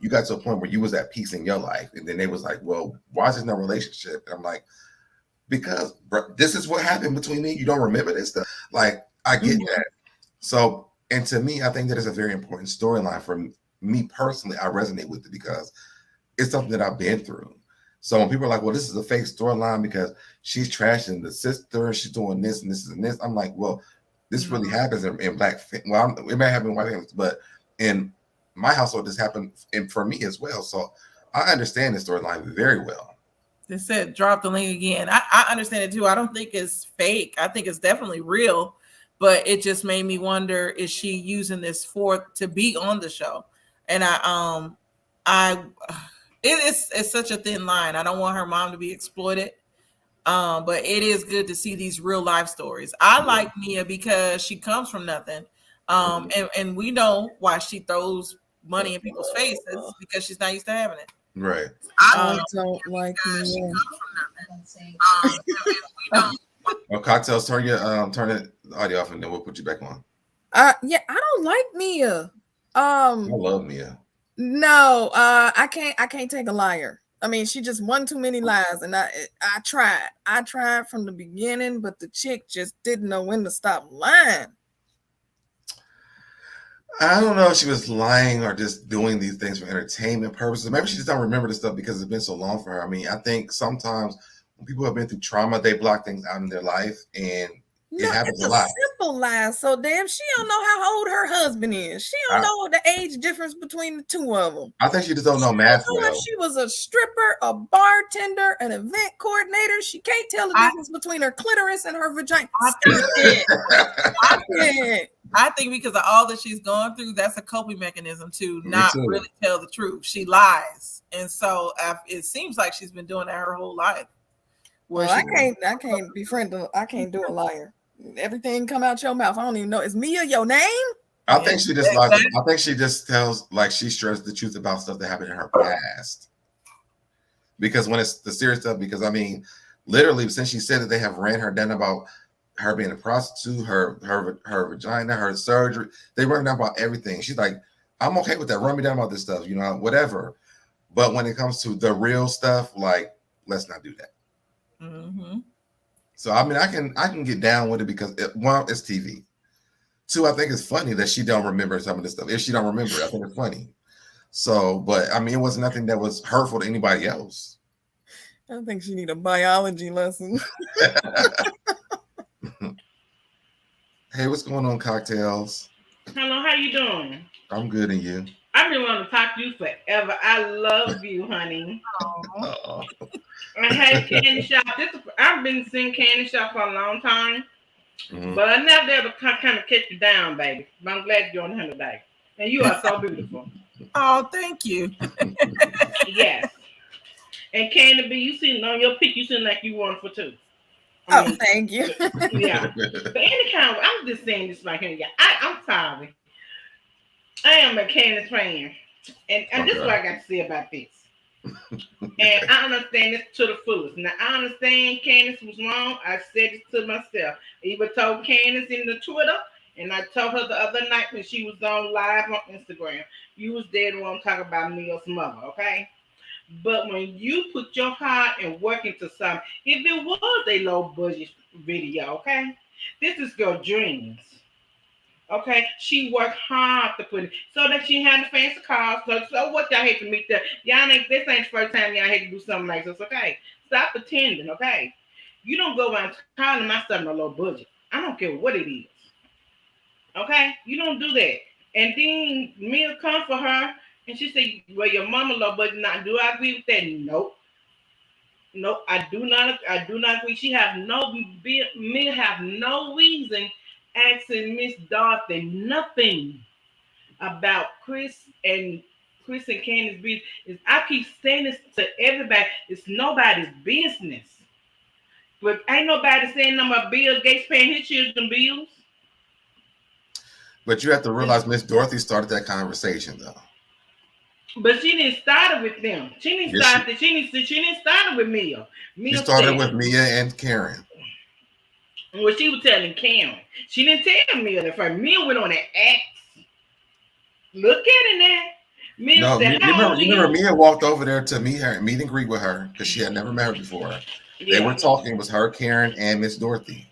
you got to a point where you was at peace in your life, and then they was like, well, why is there no relationship? And I'm like, because this is what happened between me. You don't remember this stuff. Like, I get that. So, and to me, I think that is a very important storyline for me personally. I resonate with it because it's something that I've been through. So when people are like, well, this is a fake storyline because she's trashing the sister, she's doing this and this and this, I'm like, well, this really happens in black. Well, it may happen in white families, but in my household, this happened, and for me as well. So I understand this storyline very well. They said, drop the link again. I understand it too. I don't think it's fake. I think it's definitely real, but it just made me wonder, is she using this to be on the show? And it's such a thin line. I don't want her mom to be exploited. But it is good to see these real life stories. I like Mia because she comes from nothing. And we know why she throws money in people's faces because she's not used to having it. Right. I don't like me. Well, Cocktails, turn the audio off and then we'll put you back on. Yeah, I don't like Mia. I love Mia. No, I can't take a liar. I mean, she just won too many lies, and I tried from the beginning, but the chick just didn't know when to stop lying. I don't know if she was lying or just doing these things for entertainment purposes. Maybe she just don't remember the stuff because it's been so long for her. I mean, I think sometimes when people have been through trauma, they block things out in their life, and it happens a lot. Simple lie. So damn, she don't know how old her husband is. She don't know the age difference between the two of them. I think she just don't know math well. If she was a stripper, a bartender, an event coordinator, she can't tell the difference between her clitoris and her vagina. I think because of all that she's gone through, that's a coping mechanism to not really tell the truth. She lies, and so it seems like she's been doing that her whole life. Well, I can't befriend. I can't do a liar. Everything come out your mouth. I don't even know. Is Mia your name? I think she just lies. I think she just tells, like, she stressed the truth about stuff that happened in her past. Because when it's the serious stuff, because I mean, literally, since she said that they have ran her down about her being a prostitute, her vagina, her surgery, they run down about everything. She's like, I'm okay with that. Run me down about this stuff, whatever. But when it comes to the real stuff, like, let's not do that. Mm-hmm. So I mean, I can get down with it because one, it's TV. Two, I think it's funny that she don't remember some of this stuff. If she don't remember it, I think it's funny. So, but I mean, it was nothing that was hurtful to anybody else. I think she need a biology lesson. Hey, what's going on, Cocktails? Hello, how you doing? I'm good, and you? I've been wanting to talk to you forever. I love you, honey. I had Candiace Shop. I've been seeing Candiace Shop for a long time, but I never ever kind of catch you down, baby. But I'm glad you're on 100 days, and you are so beautiful. Oh, thank you. Yes. And Candy B, you seem on your pic, you seem like you won for two. Thank you. Yeah. But any kind of, I'm just saying this right here. I'm sorry. I am a Candiace fan. And this is what I got to say about this. And I understand this to the fullest. Now, I understand Candiace was wrong. I said this to myself. I even told Candiace in the Twitter, and I told her the other night when she was on live on Instagram, you was dead wrong talking about Mia's mother, okay? But when you put your heart and work into something, if it was a low budget video, okay, this is your dreams. Okay, she worked hard to put it so that she had the fancy cars. So what y'all hate to meet that? This ain't the first time y'all hate to do something like this. Okay, stop pretending. Okay, you don't go around calling my son a low budget. I don't care what it is. Okay, you don't do that. And then Mia come for her. And she said, well, your mama low budget. Not do I agree with that? Nope. Nope, I do not agree. Mia have no reason asking Miss Dorothy nothing about Chris and Candiace business. I keep saying this to everybody. It's nobody's business. But ain't nobody saying nothing about Bill Gates paying his children bills. But you have to realize Miss Dorothy started that conversation, though. But she didn't start it with them. She didn't start it with Mia. She started with Mia and Karen. Well, she was telling Karen. She didn't tell Mia that first. Mia went on that act. Look at it now. Mia said, you remember Mia walked over there to meet and greet with her because she had never met her before. Yeah. They were talking. It was her, Karen, and Miss Dorothy.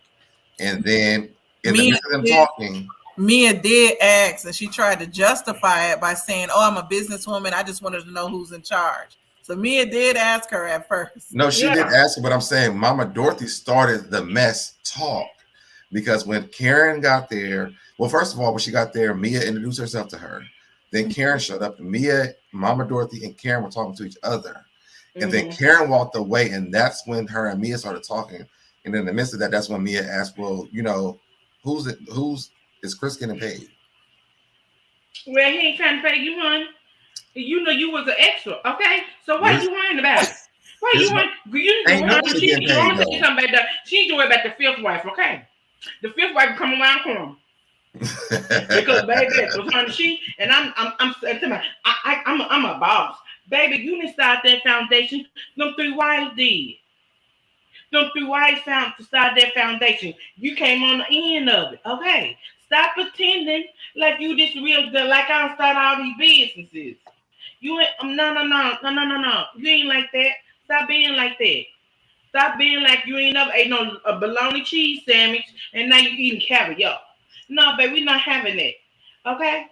And then in the midst of them talking, Mia did ask, and she tried to justify it by saying, "Oh, I'm a businesswoman. I just wanted to know who's in charge." So Mia did ask her at first. No, she did ask her, but I'm saying Mama Dorothy started the mess talk because when Karen got there, well, first of all, when she got there, Mia introduced herself to her. Then Karen showed up. Mia, Mama Dorothy, and Karen were talking to each other. And then Karen walked away, and that's when her and Mia started talking. And in the midst of that, that's when Mia asked, well, is Chris getting paid? Well, he ain't trying to pay you, honey. You know you was an extra, okay? So why you worrying about it? Why you worrying? She ain't worried about the fifth wife, okay? The fifth wife come around corner. Because baby, honey, I'm a boss. Baby, you didn't start that foundation. Them three wives did. Them three wives found to start that foundation. You came on the end of it. Okay. Stop pretending like you this real good, like I don't start all these businesses. You ain't no. You ain't like that. Stop being like that. Stop being like you ain't never ate no a bologna cheese sandwich and now you eating caviar. No, baby, we're not having that. Okay?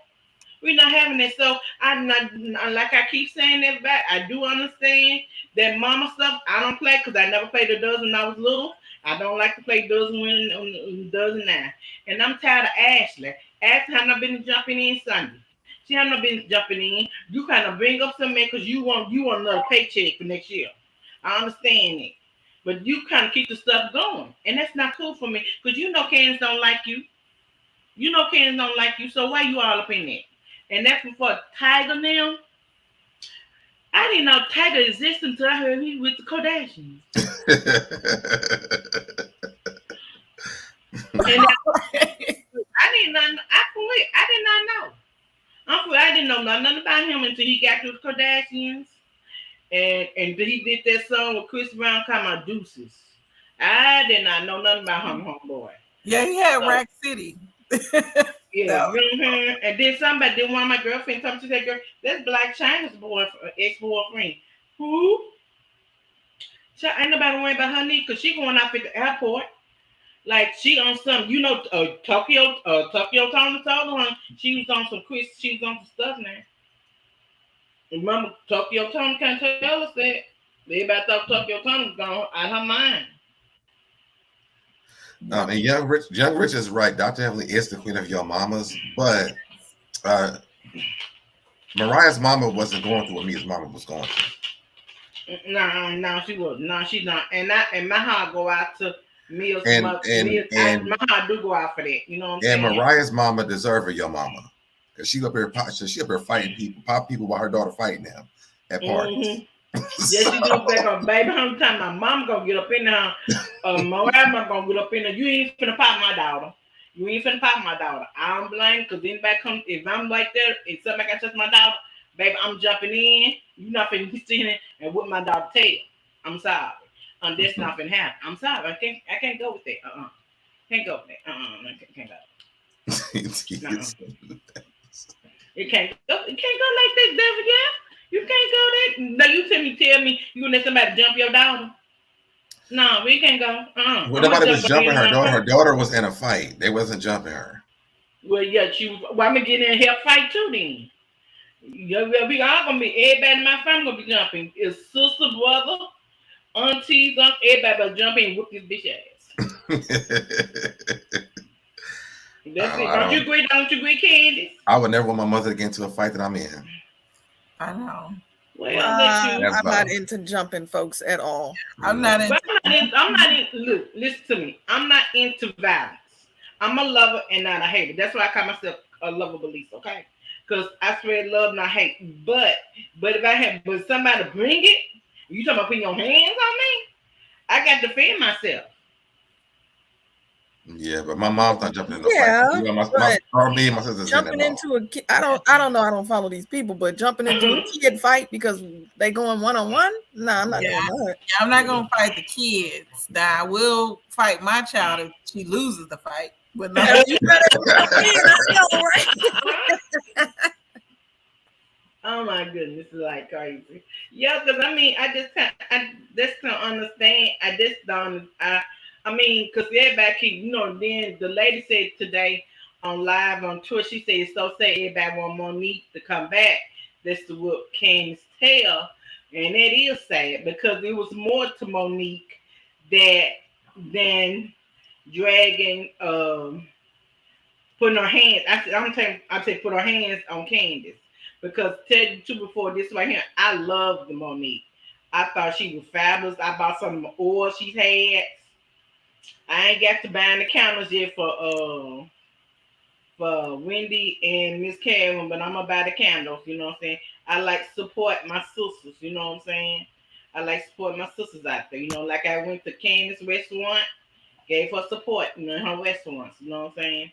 We're not having it. So I'm not like I keep saying that back. I do understand that mama stuff. I don't play because I never played the dozen when I was little. I don't like to play dozen when dozen now. And I'm tired of Ashley. Ashley have not been jumping in Sunday. She have not been jumping in. You kind of bring up something because you want another paycheck for next year. I understand it. But you kind of keep the stuff going. And that's not cool for me. Because you know Candiace don't like you. You know Candiace don't like you. So why you all up in there? And that's before Tyga now. I didn't know Tyga existed until I heard he with the Kardashians. And I did not know. I didn't know nothing about him until he got to the Kardashians. And he did that song with Chris Brown called My Deuces. I did not know nothing about him, homeboy. Yeah, he had Rack City. Yeah, mm-hmm. And then one of my girlfriends told me, she said, "Girl, that's Black China's ex-boyfriend." Who? Ain't nobody worrying about her need because she going out at the airport. Like she on some, Tokyo Tony told her she was on some stuff now. Remember, Tokyo Tony can't tell us that. Everybody thought Tokyo Tony was gone out her mind. And Young Rich is right. Dr. Heavenly is the queen of your mamas, but Mariah's mama wasn't going through what Mia's mama was going through. No, she was. No, she's not. And my heart go out to Mia's mother. My heart do go out for that. You know what I'm saying? And Mariah's mama deserve your mama. Because she up here fighting people, pop people while her daughter fighting them at parties. Mm-hmm. Yes, she do. Back on baby. How many times my mom gonna get up in there? My mom gonna get up in there. You ain't finna pop my daughter. I don't blame because anybody come if I'm like that, if somebody got touch my daughter, baby, I'm jumping in. You not finna be sitting and whip my daughter's tail. I'm sorry. That's not finna happen. I'm sorry. I can't go with that. Can't go with that. I can't go. No. It can't go like this, Devil. Yeah. You can't go there. No, you tell me you gonna let somebody jump your daughter. No, we can't go. Well, nobody was jumping her daughter. Her daughter was in a fight. They wasn't jumping her. Well, yeah, I'm gonna get in and help fight too then. Yeah, we all gonna be, everybody in my family gonna be jumping. It's sister, brother, aunties, everybody will jump in and whoop this bitch ass. That's it. Don't you agree, Candiace? I would never want my mother to get into a fight that I'm in. I know. Well, I'm not into jumping folks at all. I'm not into. Look, listen to me. I'm not into violence. I'm a lover and not a hater. That's why I call myself a lover belief, okay? Because I spread love, not hate. But if somebody bring it, you talking about putting your hands on me? I got to defend myself. Yeah, but my mom's not jumping in the fight. You know, my sisters jumping into a kid. I don't know. I don't follow these people, but jumping into a kid fight because they going one-on-one. No, I'm not doing that. Yeah, I'm not gonna fight the kids. Now I will fight my child if she loses the fight. But no. You know, right? Oh my goodness, it's like crazy. Yeah, because I just can't understand. I just don't. Because everybody keep, then the lady said today on live on Twitch, she said it's so sad everybody want Monique to come back. That's the what Candiace tell. And that is sad because it was more to Monique than dragging, putting her hands. I said put her hands on Candiace. Because tell you too before this right here, I loved the Monique. I thought she was fabulous. I bought some of the oil she had. I ain't got to buying the counters yet for Wendy and Miss Karen, but I'm gonna buy the candles, you know what I'm saying? I like to support my sisters, you know what I'm saying? I like to support my sisters out there, like I went to Candiace restaurant, gave her support, in her restaurants, you know what I'm saying?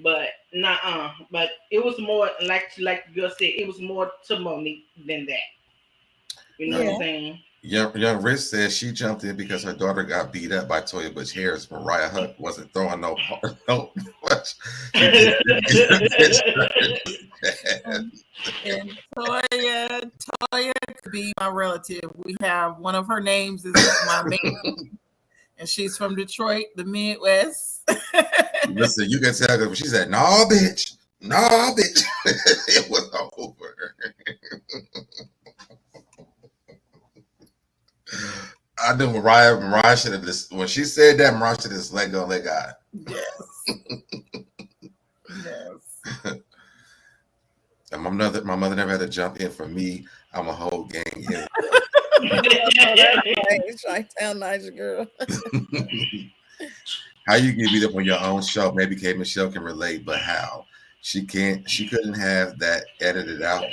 But nah, but it was more like the girl said, it was more to Monique than that. You know what I'm saying? Young Rich says she jumped in because her daughter got beat up by Toya Butch Harris. Mariah Huck wasn't throwing no hard no much. And Toya could be my relative. We have one of her names is my main, and she's from Detroit, the Midwest. Listen, you can tell her she said, "No, bitch, no, bitch." It was over. I knew Mariah should have just, when she said that, Mariah should have just let go and let God. Yes. Yes. And my mother never had to jump in for me. I'm a whole gang. Chi-town nice girl. How you get beat up on your own show? Maybe K Michelle can relate, but how? She couldn't have that edited out.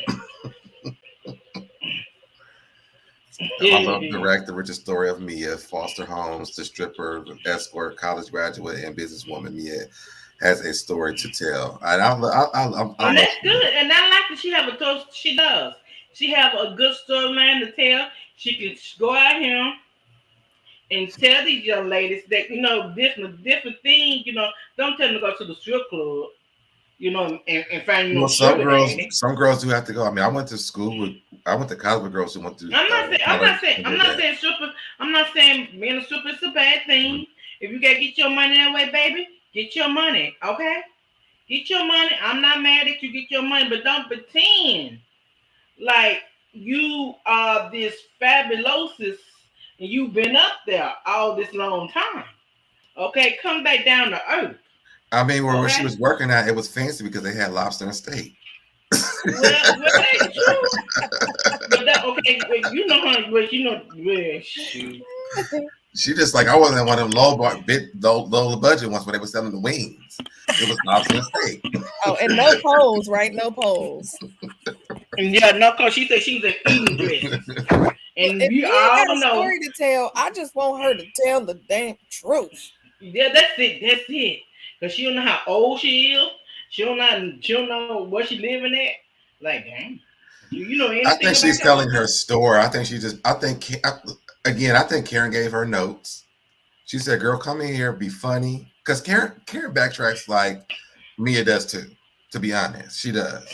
I love direct the richest story of Mia, foster homes, the stripper, escort, college graduate, and businesswoman. Mia has a story to tell. And and that's good. And I like that she have a toast. She does. She have a good storyline to tell. She can go out here and tell these young ladies that different things. Don't tell them to go to the strip club. And find some girls do have to go. I mean, I went to college with girls who went to. I'm not saying strippers. I'm not saying being a stripper is a bad thing. Mm-hmm. If you gotta get your money that way, baby, get your money. Okay, get your money. I'm not mad at you. Get your money, but don't pretend like you are this fabulosis and you've been up there all this long time. Okay, come back down to earth. I mean, where she was working at, it was fancy because they had lobster and steak. Well, that's true. But she just like, I wasn't one of them low budget ones when they were selling the wings. It was lobster and steak. Oh, and no poles, right? No poles. Yeah, no, because she said she was an eating dress. And if you all know. Story to tell. I just want her to tell the damn truth. Yeah, that's it. Because she don't know how old she is. She don't know where she living at. Like, dang. You know anything? I think she's telling her story. I think Karen gave her notes. She said, girl, come in here, be funny. Because Karen backtracks like Mia does too, to be honest. She does.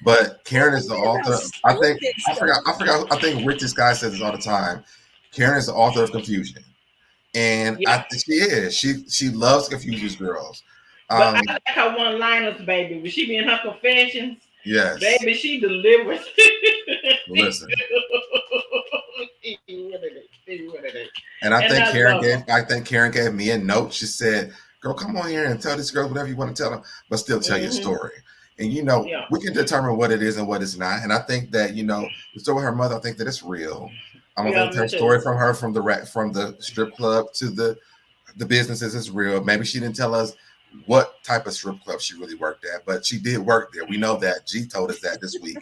But Karen is the author. I think Richard Sky says this all the time. Karen is the author of confusion. And I think she is. She loves confuse girls. But I like her one-liners, baby. When she be in her confessions, yes, baby, she delivers. Listen. And I think Karen gave me a note. She said, "Girl, come on here and tell these girls whatever you want to tell them, but still tell your story." And we can determine what it is and what it's not. And I think that the story with her mother, I think that it's real. I'm gonna tell her story from the strip club to the businesses is real. Maybe she didn't tell us what type of strip club she really worked at, but she did work there. We know that. G told us that this week.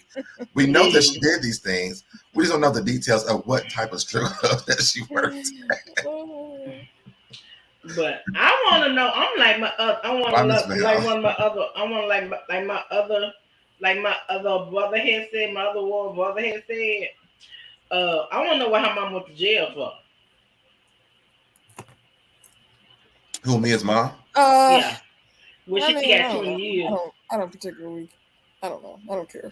We know that she did these things. We just don't know the details of what type of strip club that she worked at. But I want to know. I'm like my other brother had said. My other war brother had said. I want to know what her mom went to jail for. Who, Mia's mom? Yeah. Well, she got 20 years. I don't particularly. I don't know. I don't care.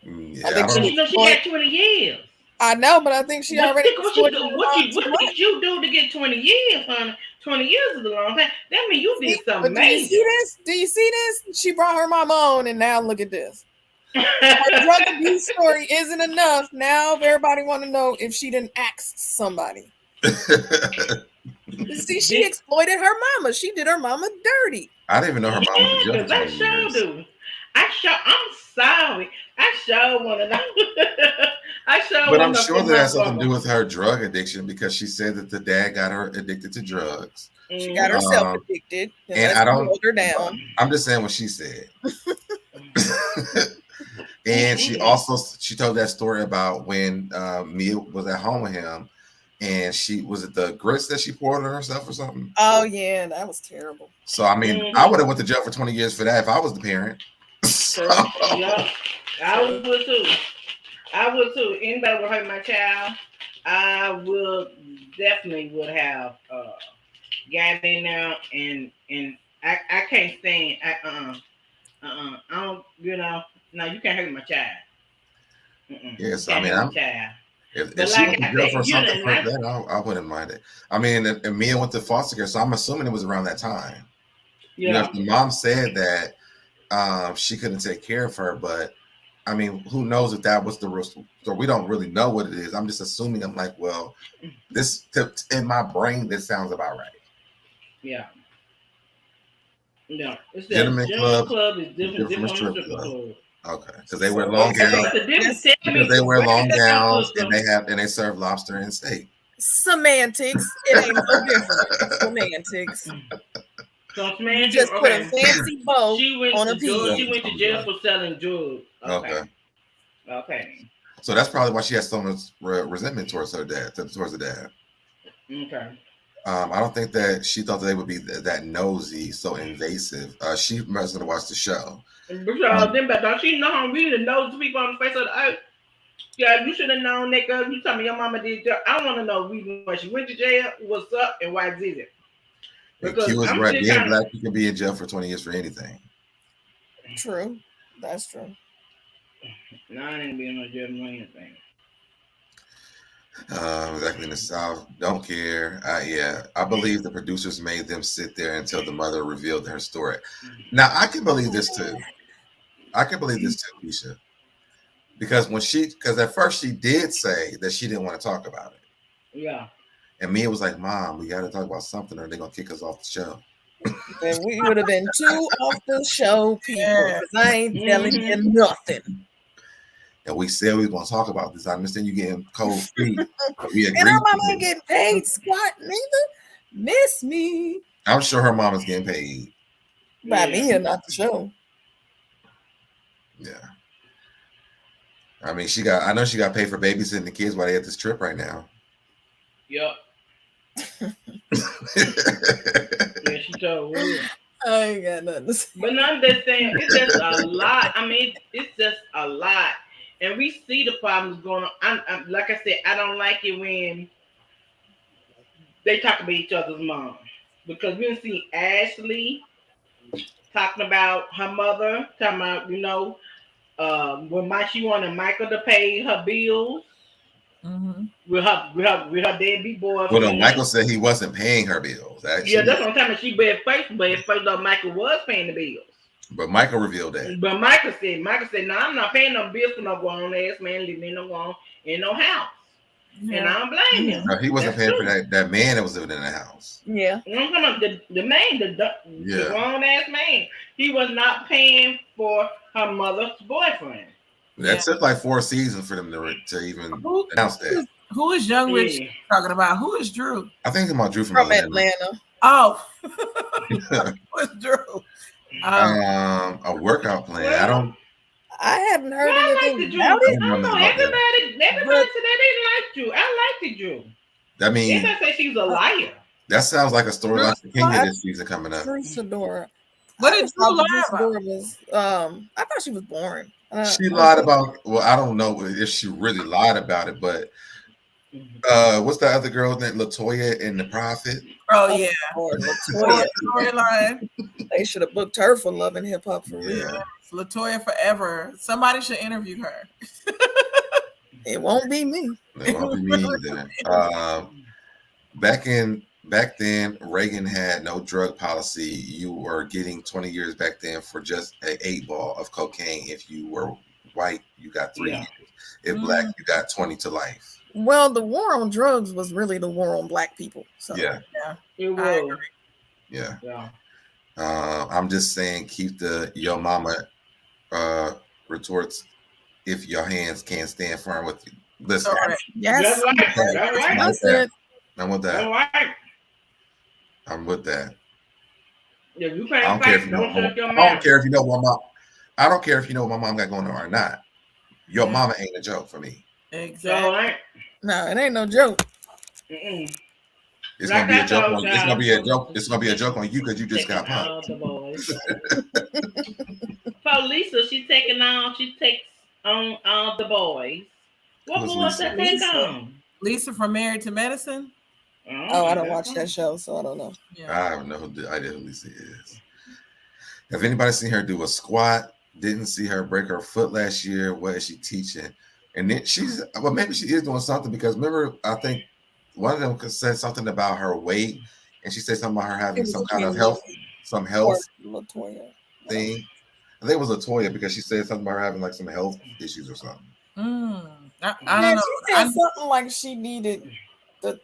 Yeah, I think she got 20 years. I know, but I think she already. What did you do to get 20 years, honey? 20 years is a long time. That means you did something amazing. Do you see this? She brought her mama on, and now look at this. Her drug abuse story isn't enough. Now everybody want to know if she didn't ask somebody. See, she exploited her mama. She did her mama dirty. I didn't even know her mama was judged. I sure do. I'm sorry. I sure want to know. But I'm sure that has something to do with her drug addiction because she said that the dad got her addicted to drugs. She got herself addicted. And I don't hold her down. I'm just saying what she said. And she told that story about when Mia was at home with him and she was it the grits that she poured on herself or something. Oh yeah, that was terrible. So I mean, I would have went to jail for 20 years for that if I was the parent. So, yeah, I would too. I would too. Anybody would hurt my child, I would definitely would have got in there and I can't stand. I don't. No, you can't hurt my child. yes, I mean, if she like went to jail for something like that, I wouldn't mind it. I mean, and Mia went to foster care, so I'm assuming it was around that time. Yeah. You know, the mom said that she couldn't take care of her, but I mean, who knows if that was the real? So we don't really know what it is. I'm just assuming. I'm like, well, this in my brain, this sounds about right. Yeah. No, it's that Gentleman club is different from strip club. Okay, because they wear long gowns. Because they wear long gowns and they serve lobster and steak. Semantics. It ain't no different. Semantics. So semantics. You just put a fancy bow on a piece. She went to jail for selling drugs. Okay. So that's probably why she has so much resentment towards her dad. Okay. I don't think that she thought that they would be that nosy, so invasive. She must have watched the show. Don't you know how really nosy people on the face of the earth? Yeah, you should have known that girl. You told me your mama did jail. I want to know reason why she went to jail, what's up, and why did it. Because Q was right. Being black, you can be in jail for 20 years for anything. True. That's true. No, I ain't being no jail for anything. Exactly in the South, don't care. I believe the producers made them sit there until the mother revealed her story. Now I can believe this too. Keisha, because because at first she did say that she didn't want to talk about it. Yeah. And Mia was like, "Mom, we got to talk about something, or they're gonna kick us off the show." And we would have been two off the show people. Because I ain't telling you nothing. And we said we were going to talk about this. I understand you getting cold feet. We agreed. And her mama ain't getting paid squat neither. Miss me. I'm sure her mama's getting paid. By me and not the show. Yeah. I mean, I know she got paid for babysitting the kids while they at this trip right now. Yep. Yeah, she told me. I ain't got nothing to say. But I'm just saying, it's just a lot. I mean, it's just a lot. And we see the problems going on. I'm like I said, I don't like it when they talk about each other's mom. Because we see Ashley talking about her mother, talking about, when she wanted Michael to pay her bills. With her deadbeat boy. Well, no, Michael said he wasn't paying her bills. Actually. Yeah, that's what I'm talking about. She bad face, though Michael was paying the bills. But Michael revealed that. But Michael said, no, I'm not paying no bills for no grown ass man living in no house. Yeah. And I don't blame him. No, he wasn't paying for that man that was living in the house. Yeah. I'm talking about the man, the grown ass man. He was not paying for her mother's boyfriend. That took like 4 seasons for them to even announce that. Who is Young Rich talking about? Who is Drew? I think it's about Drew from Atlanta. Oh. Who is Drew? A workout plan. I hadn't heard anything about it. I don't know. Everybody said they didn't like Drew. I liked Drew. That means they say she's a liar. That sounds like a storyline for Kenya this season coming up. Sadora. What did Drew lie about? I thought she was boring. She lied about. Well, I don't know if she really lied about it, but what's the other girl's name? Latoya and the Prophet. Oh yeah, Latoya. They should have booked her for Love and Hip Hop for real. Latoya forever. Somebody should interview her. It won't be me. It won't be me either. Back then, Reagan had no drug policy. You were getting 20 years back then for just an 8-ball of cocaine. If you were white, you got 3 years. If black, you got 20 to life. Well, the war on drugs was really the war on black people. So yeah, it was. Yeah. I'm just saying, keep the yo mama retorts if your hands can't stand firm with you. Listen, yes, that's right. I'm with that. Right. I'm with that. Yeah, you I don't care if you know. I don't care if you know what my mom. I don't care if you know what my mom got going on or not. Your mama ain't a joke for me. Exactly. No, it ain't no joke. Mm-mm. It's Like gonna be a I joke told on. It's gonna y'all, be a joke. It's gonna be a joke on you because you just taking got all punked. the boys. For Lisa, she takes on all the boys. What Who's boys Lisa? that take Lisa. on? Lisa from Married to Medicine. Oh, I don't watch that show, so I don't know. Yeah. I don't know who idea who Lisa is. Have anybody seen her do a squat? Didn't see her break her foot last year. What is she teaching? And then maybe she is doing something because remember, I think one of them said something about her weight, and she said something about her having It was some kind of between health, Lily some or health Latoya. thing. I think it was Latoya because she said something about her having like some health issues or something. I Yeah, don't know. she said something like she needed the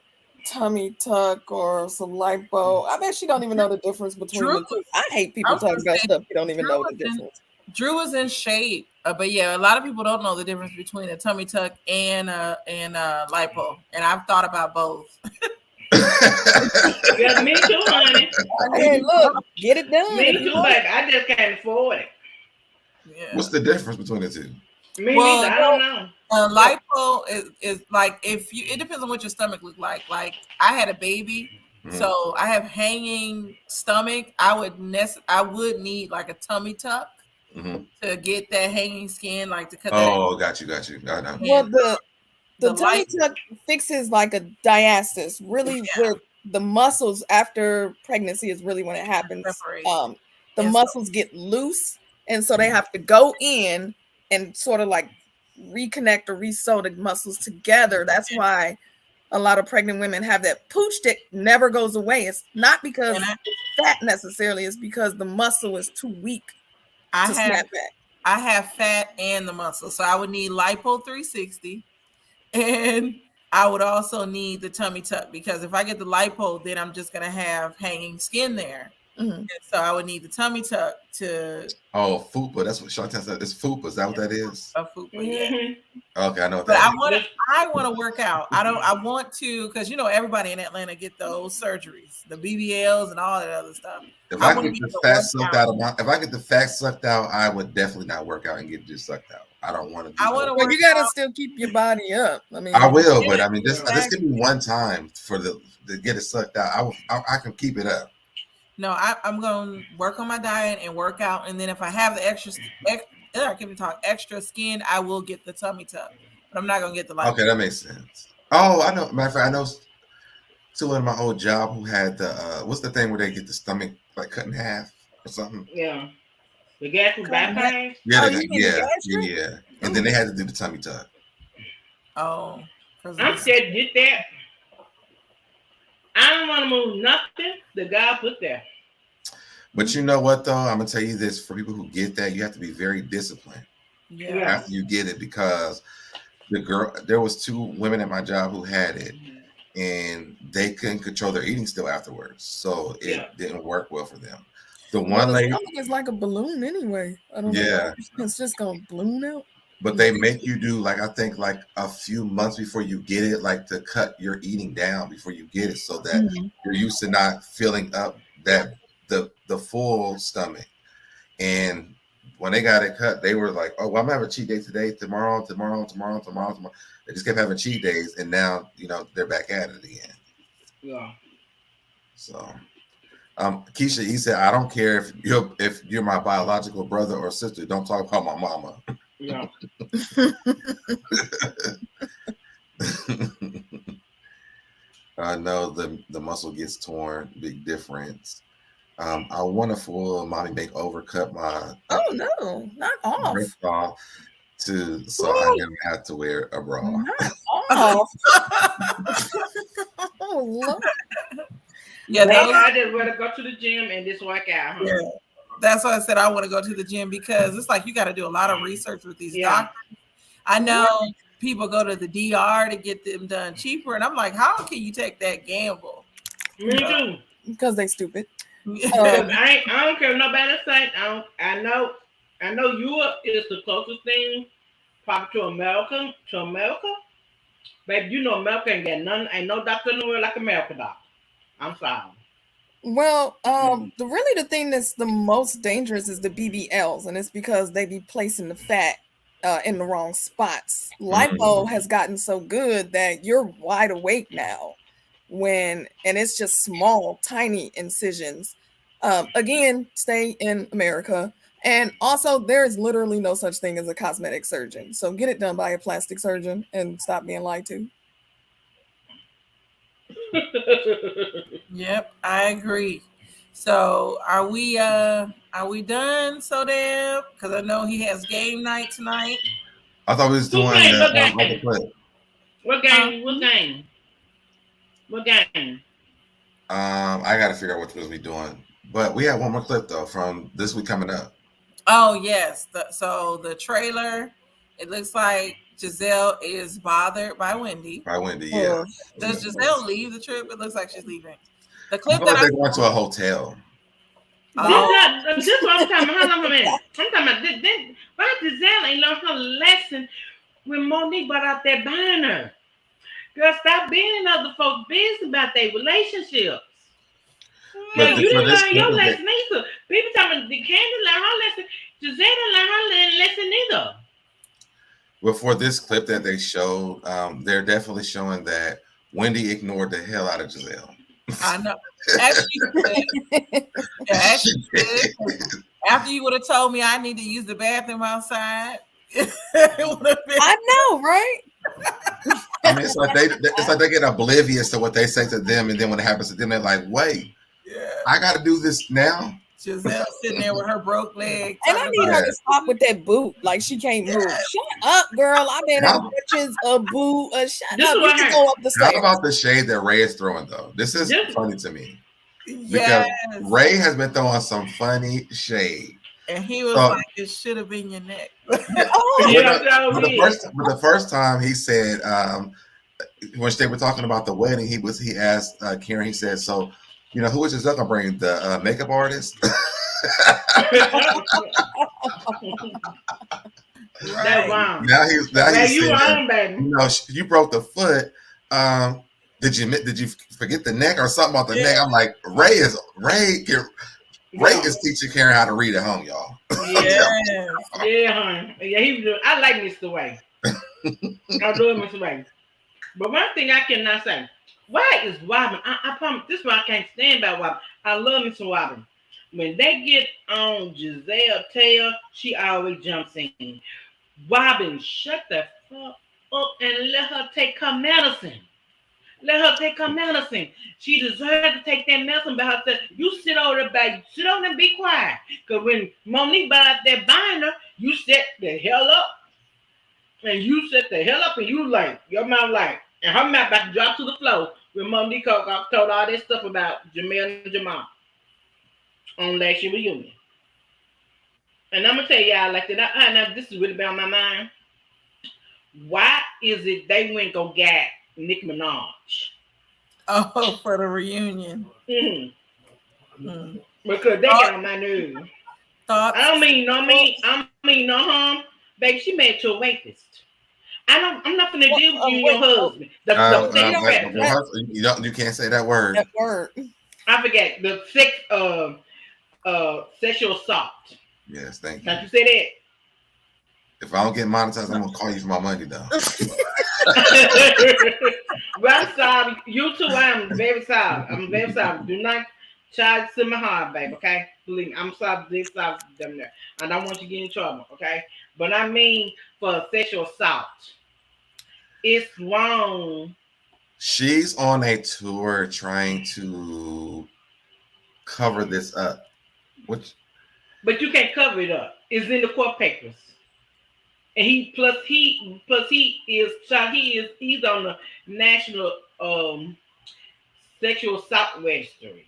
tummy tuck or some lipo. I bet she don't even know the difference between Drew, the two. I hate people I was talking gonna about say, stuff you don't even Drew know the was in- difference. Drew is in shape, but yeah, a lot of people don't know the difference between a tummy tuck and lipo, and I've thought about both. Yeah, me too, honey. Hey, look, get it done. Me if you too, want. baby. I just can't afford it. Yeah. What's the difference between the two? Me Well, neither. I don't know. Lipo is like it depends on what your stomach look like. Like I had a baby, so I have hanging stomach. I would need like a tummy tuck to get that hanging skin, like to cut that. Oh, got you. Well, the tummy tuck fixes like a diastasis, really, where the muscles after pregnancy is really when it happens. The muscles get loose, and so they have to go in and sort of like reconnect or re-sew the muscles together. That's why a lot of pregnant women have that pooch that never goes away. It's not because it's fat necessarily, it's because the muscle is too weak to snap back. I have fat and the muscle, so I would need lipo 360, and I would also need the tummy tuck because if I get the lipo, then I'm just gonna have hanging skin there. And so I would need the tummy tuck to. Oh, fupa. That's what Chantel said. It's fupa. Is that what that is? A fupa, yeah. Okay, I know what But that is. I want to work out. I want to because everybody in Atlanta get those surgeries, the BBLs and all that other stuff. If I get the fat sucked out of if I get the fat sucked out, I would definitely not work out and get this sucked out. I don't want to. Well, you gotta still keep your body up. I mean, I will, but I mean, this can be one time for to get it sucked out. I can keep it up. No, I'm going to work on my diet and work out, and then if I have the extra skin, I will get the tummy tuck, but I'm not going to get the lipo. Okay, that makes sense. Oh, I know. Matter of fact, I know two in my old job who had the what's the thing where they get the stomach like cut in half or something? Yeah, the gastric bypass. Yeah. And then they had to do the tummy tuck. Oh, I'm scared to get that. I don't want to move nothing the God put there. But you know what though? I'm gonna tell you this: for people who get that, you have to be very disciplined after you get it, because there was two women at my job who had it, and they couldn't control their eating still afterwards, so it didn't work well for them. The one lady, it's like a balloon anyway. I don't know. It's just gonna balloon out. But they make you do I think a few months before you get it, like to cut your eating down before you get it, so that you're used to not filling up that the full stomach. And when they got it cut, they were like, "Oh, well, I'm gonna have a cheat day today, tomorrow." They just kept having cheat days, and now they're back at it again. Yeah. So, Keisha, he said, "I don't care if you're my biological brother or sister. Don't talk about my mama." Yeah. I know the muscle gets torn. Big difference. I want a full mommy makeover, cut my no, not off. So I never have to wear a bra. Not off. Oh Lord. Yeah, I just want to go to the gym and just work out. Huh? Yeah. That's why I said I want to go to the gym, because it's like you got to do a lot of research with these doctors. I know people go to the DR to get them done cheaper, and I'm like, how can you take that gamble? Me too. Because they stupid. I don't care nobody say. I know Europe is the closest thing probably to America. Baby, America ain't got none. Ain't no doctor in the world like America doctor. I'm sorry. Well, the thing that's the most dangerous is the BBLs, and it's because they be placing the fat in the wrong spots. Lipo has gotten so good that you're wide awake now. and it's just small, tiny incisions. Again, stay in America. And also, there's literally no such thing as a cosmetic surgeon. So get it done by a plastic surgeon and stop being lied to. Yep, I agree. So are we done, SoDeb? Because I know he has game night tonight. I thought we was doing other clip. What game? What game? What game? I gotta figure out what we're doing. But we have one more clip though from this week coming up. Oh yes. So the trailer, it looks like Gizelle is bothered by Wendy. By Wendy, yeah. Does Gizelle leave the trip? It looks like she's leaving. The clip that they went to a hotel. This is what I'm talking about. Hold on a minute. I'm talking about this. Why Gizelle ain't learned her lesson when Monique brought out that banner? Girl, stop being in other folks' business about their relationships. Girl, you didn't learn your lesson either. People talking about the Candy learned her lesson. Giselle didn't learn her lesson either. Well, for this clip that they showed, they're definitely showing that Wendy ignored the hell out of Gizelle. I know. After you would have told me I need to use the bathroom outside, it would have been. I know, right? I mean, it's like they get oblivious to what they say to them, and then when it happens to them, they're like, "Wait, I got to do this now." Giselle sitting there with her broke leg, and I need her to stop with that boot. Like she can't move. Shut up, girl. I've been in pictures of boo. Shut up. You can go up the stairs. How about the shade that Ray is throwing though? This is funny to me because Ray has been throwing some funny shade. And he was like, "It should have been your neck." But the first time he said, when they were talking about the wedding, he asked Karen. He said, "So, who is Giselle gonna bring? The makeup artist?" Right. Now he's you saying, baby. You broke the foot. Did you forget the neck or something about the neck? I'm like, Ray is teaching Karen how to read at home, y'all. Yeah, I like Mr. Way. I do it, Mr. Way. But one thing I cannot say, why is Robin? I promise this is why I can't stand by Robin. I love Mr. Robin. When they get on Gizelle's tail, she always jumps in. Robin, shut the fuck up and let her take her medicine. Let her take her medicine. She deserves to take that medicine by herself. You sit over there, baby. Sit on and be quiet. Because when Monique bought that binder, you set the hell up. And you set the hell up and you like, your mouth like, and her mouth about to drop to the floor when Monique told all this stuff about Jamel and Jamal on last year's reunion. And I'm going to tell y'all like that. Now this is really about my mind. Why is it they went go get Nicki Minaj? Oh, for the reunion. Mm-hmm. Because they got on my nerves. I don't mean no harm. Baby, she made you a rapist. I'm not gonna deal with you and your husband. You can't say that word. That word. I forget the sexual assault. Yes, thank you. Can't you say that? If I don't get monetized, I'm gonna call you for my money though. Well, I'm sorry. You too. I'm very sorry. I'm very sorry. Do not charge to my heart, babe. Okay, believe me. I'm sorry. Very sorry to them there. I don't want you to get in trouble. Okay, but I mean for sexual assault, it's wrong. She's on a tour trying to cover this up, but you can't cover it up. It's in the court papers. And he's on the National Sexual Assault Registry.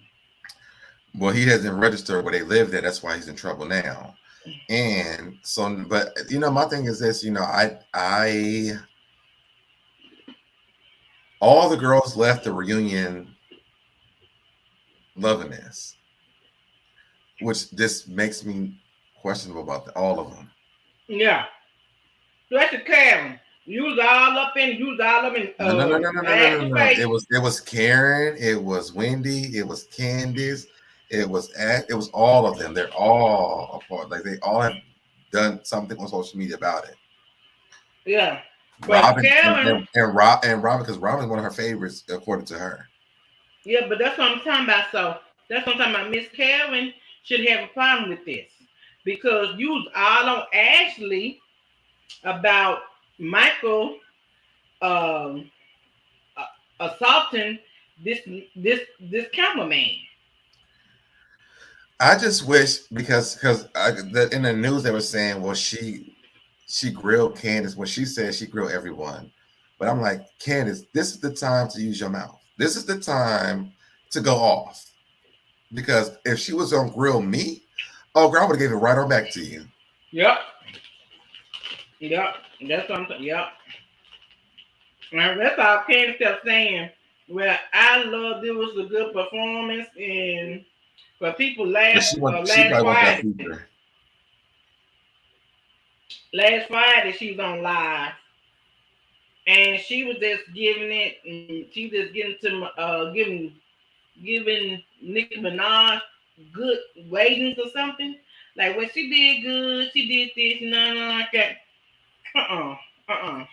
Well, he hasn't registered where they live there. That's why he's in trouble now. And so, but my thing is this. All the girls left the reunion loving this, which just makes me questionable about all of them. Yeah. That's a Karen. You was all up in. No. It was Karen. It was Wendy. It was Candiace. It was all of them. They're all a part. Like they all have done something on social media about it. Yeah. Robin and Robin, because Robin's one of her favorites according to her. Yeah, but that's what I'm talking about. So that's what I'm talking about. Miss Karen should have a problem with this because you was all on Ashley about Michael um, assaulting this this cameraman. I just wish because in the news they were saying, well, she grilled Candiace. When she said she grilled everyone, but I'm like, Candiace, this is the time to use your mouth. This is the time to go off. Because if she was on grill me, oh girl, I would have gave it right on back to you. Yep. Yep. That's what I'm saying. Yep. And that's all Candice kept saying. Well, I love it was a good performance and for people But last she last probably want that Friday. feature. Last Friday she was on live and she was just giving it and she just getting to giving Nicki Minaj good ratings or something. Like when she did good, she did this, no, like that. Uh-uh.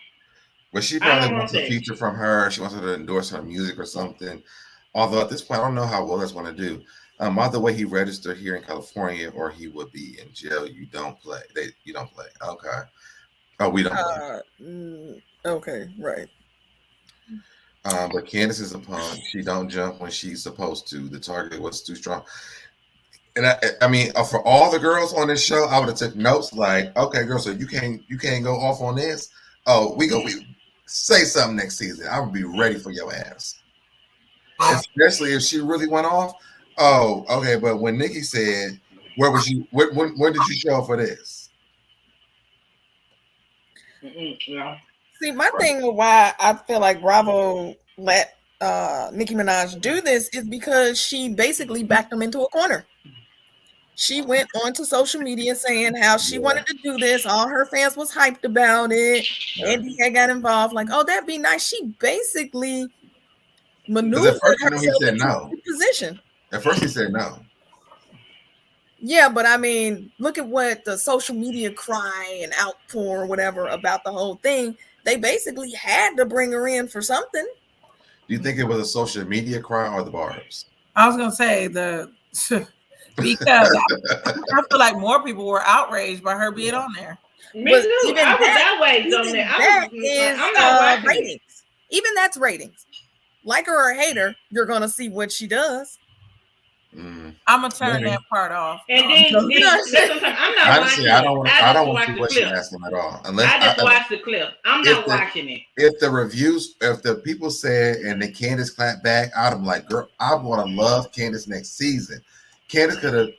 But she I probably don't want wants a that. feature from her. She wants her to endorse her music or something. Although at this point, I don't know how well that's going to do. Either way, he registered here in California, or he would be in jail. You don't play. You don't play. Okay. Oh, we don't play. Okay, right. But Candiace is a punk. She don't jump when she's supposed to. The target was too strong. And I mean, for all the girls on this show, I would have took notes like, okay, girl, so you can't go off on this. Oh, we say something next season. I would be ready for your ass. Especially if she really went off. Oh, okay. But when Nikki said, "Where was you? When did you show up for this?" Yeah. See, my thing with why I feel like Bravo let Nicki Minaj do this is because she basically backed him into a corner. She went onto social media saying how she wanted to do this. All her fans was hyped about it. Andy had got involved, like, oh, that'd be nice. She basically maneuvered Because at first, he herself said into no. a position. At first, he said no. Yeah, but I mean, look at what the social media cry and outpour or whatever about the whole thing. They basically had to bring her in for something. Do you think it was a social media cry or the barbs? I was gonna say because I feel like more people were outraged by her being on there. Me too. I was outraged on there. I'm not watching ratings. Even that's ratings. Like her or hate her, you're gonna see what she does. I'm gonna turn that part off. And then I'm not honestly, watching I don't want to the question clip. asking at all. I just watched the clip. I'm not watching it. If the reviews, if the people said and then Candiace clapped back, I'm like, girl, I want to love Candiace next season. Candiace could have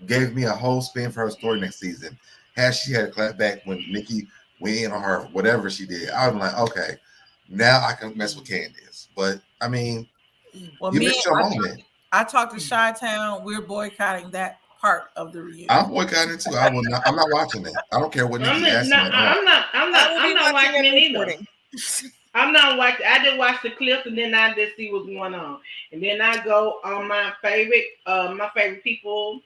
gave me a whole spin for her story next season. Had she had a clap back when Nikki went in on her, whatever she did, I'm like, okay, now I can mess with Candiace. But I mean, well, you missed your moment. I talked to Chi-Town. We're boycotting that part of the reunion. I'm boycotting it too. I'm not watching it. I don't care what Nikki asks me. I'm not watching it either. I'm not watching. I just watch the clips and then I just see what's going on, and then I go on my favorite people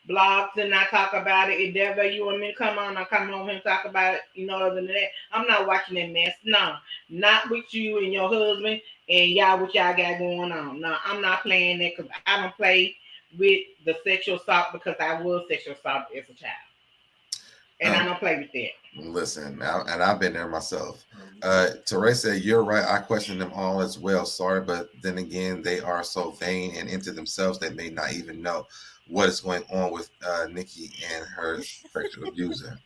blogs and I talk about it. If ever you want me to come on, I'll come on and talk about it. You know, other than that, I'm not watching that mess. No, not with you and your husband and y'all what y'all got going on. No, I'm not playing that because I don't play with the sexual assault because I was sexual assault as a child. And I don't play with that. Listen, and I've been there myself. Teray said, you're right. I question them all as well. Sorry, but then again, they are so vain and into themselves they may not even know what is going on with Nikki and her sexual abuser.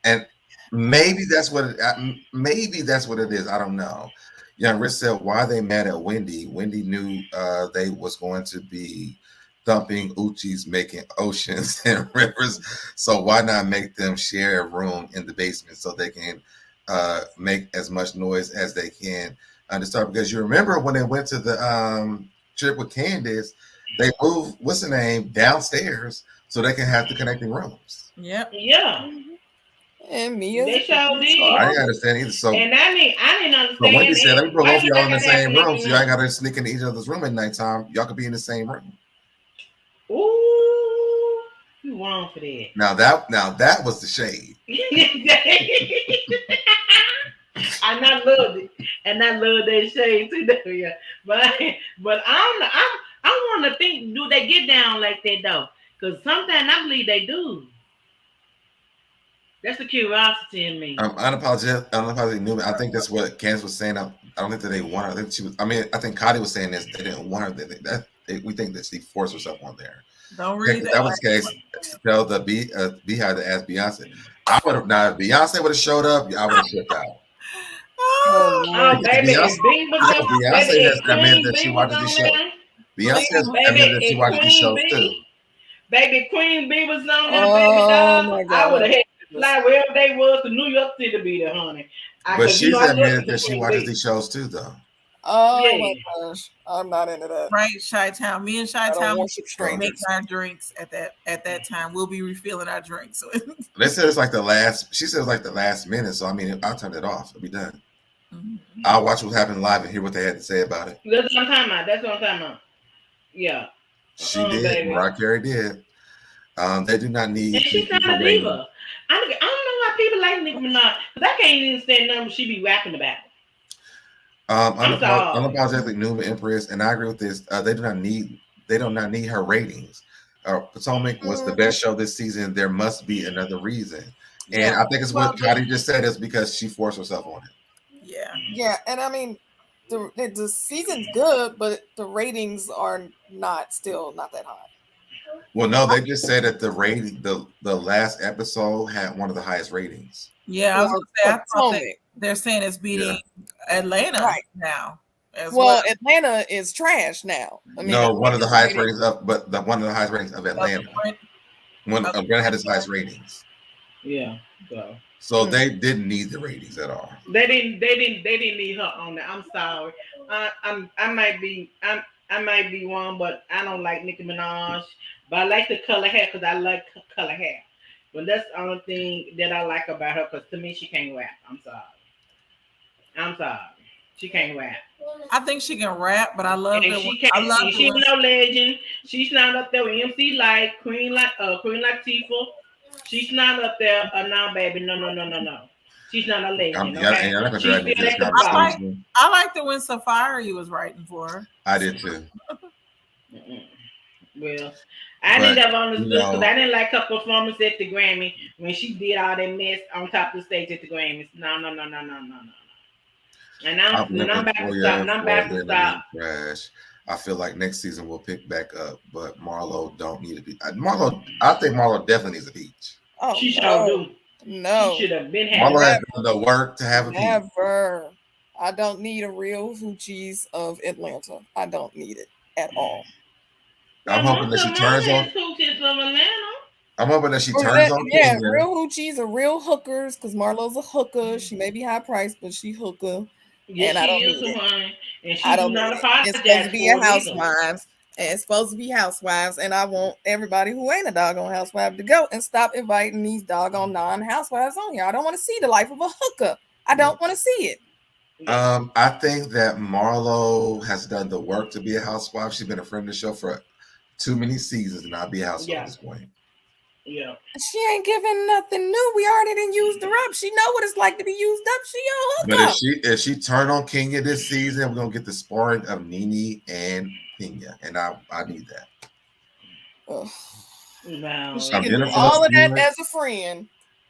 And maybe that's what it is. I don't know. Young Rich said, why are they mad at Wendy? Wendy knew they was going to be thumping Uchis, making oceans and rivers. So why not make them share a room in the basement so they can make as much noise as they can to start? Because you remember when they went to the trip with Candiace, they moved, what's the name, downstairs so they can have the connecting rooms. Yep. Yeah. And Mia. They sure did. I didn't understand either. So, and I didn't understand. So Wendy said, let me put both of y'all in the same room so y'all ain't got to sneak into each other's room at nighttime. Y'all could be in the same room. Ooh, you wrong for that. Now that was the shade. And I loved it. and I love that shade too. Though, yeah, but I don't know. I want to think. Do they get down like that though? Because sometimes I believe they do. That's the curiosity in me. Unapologetic Newman. I think that's what Candiace was saying. I don't think that they want her. I think she was. I mean, I think Cotty was saying this. They didn't want her. We think that she forced herself on there. Don't read If that was the case, tell the Beehive to ask Beyonce. I would have now. If Beyonce would have showed up, I would have shipped out. Oh, baby, Beyonce, if Bing was on, Beyonce baby, has if admitted Queen that she Bee was watches these on shows. there, Beyonce has baby, admitted that she if watches these shows Queen too. Bee, baby, Queen Bee was on there, Oh baby my dog, I would have God. had to fly wherever they was to New York City to be there, honey. But Cause you she's know I love admitted the that she Queen watches Bee. these shows too, though. Oh Yeah. my gosh. I'm not into that. Right, Chi-Town. Me and I don't Chi-Town worship make strangers. our drinks at that time. We'll be refilling our drinks. They said it's like the last. She said it's like the last minute. So I mean, I'll turn it off. It'll be done. Mhm. I'll watch what happened live and hear what they had to say about it. That's what I'm talking about. That's what I'm talking about. Yeah. She did. Baby. Mariah Carey did. They do not need. And she's not a diva. I don't know why people like Nicki Minaj because I can't even stand nothing she be rapping about. Unapologetically Newman Empress, and I agree with this. They do not need her ratings. Potomac was the best show this season. There must be another reason, and I think it's what Cotty just said is because she forced herself on it. Yeah, and I mean, the season's good, but the ratings are still not that high. Well, no, they just said that the last episode had one of the highest ratings. Yeah, I was gonna say, I thought they're saying it's beating Atlanta now. Well, Atlanta is trash now. I mean, no, one of the highest ratings of Atlanta. When Atlanta had its highest ratings. Yeah. So they didn't need the ratings at all. They didn't need her on there. I'm sorry. I might be wrong, but I don't like Nicki Minaj. But I like the color hair because I like color hair. But that's the only thing that I like about her because to me she can't rap. I'm sorry. She can't rap. I think she can rap, but I love it. She's no legend. She's not up there with MC Light, Queen Latifah. She's not up there. No, baby. No. She's not a legend. Okay? I liked it when Safari was writing for her. I did too. Well, I didn't ever understood because I didn't like her performance at the Grammy when she did all that mess on top of the stage at the Grammys. No. And I'm back to stop. Trash. I feel like next season we'll pick back up, but Marlo don't need to be. I think Marlo definitely needs a peach. Oh, she should do. No, she should have been having. Marlo has done the work to have a peach. Never. I don't need a real hoochies of Atlanta. I don't need it at all. I'm hoping that she turns on. I'm hoping that she turns on. Yeah, real hoochies are real hookers because Marlo's a hooker. She may be high priced, but she hooker. Yes, and I don't need it. And I don't need it. It's supposed to be a housewives. And it's supposed to be housewives. And I want everybody who ain't a doggone housewife to go and stop inviting these doggone non-housewives on here. I don't want to see the life of a hooker. I don't want to see it. I think that Marlo has done the work to be a housewife. She's been a friend of the show for too many seasons to not be a housewife at this point. Yeah. She ain't giving nothing new. We already didn't use her up. She know what it's like to be used up. She a hookup. But if she turn on Kenya this season, we're gonna get the sparring of Nene and Kenya, and I need that. Wow. She can do all of that as a friend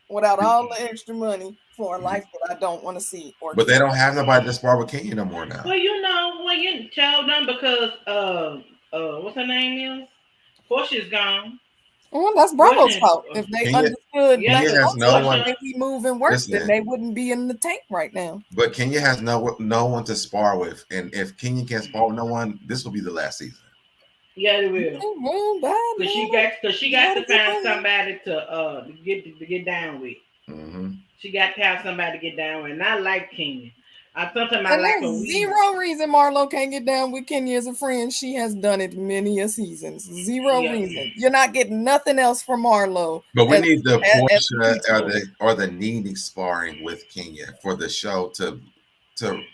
without all the extra money for a life that I don't want to see. But they don't have nobody to spar with Kenya no more now. Well, you child done because what's her name is? Portia's gone. Well, that's Bravo's fault. If they understood that we move and work, then they wouldn't be in the tank right now. But Kenya has no one to spar with, and if Kenya can't spar with no one, this will be the last season. Yeah, it will. Because she got to find somebody to get down with. Mm-hmm. She got to have somebody to get down with, and I like Kenya. Sometimes I like her. Zero reason Marlo can't get down with Kenya as a friend. She has done it many a seasons. Zero reason. You're not getting nothing else from Marlo. But we need the Portia or the Nene sparring with Kenya for the show to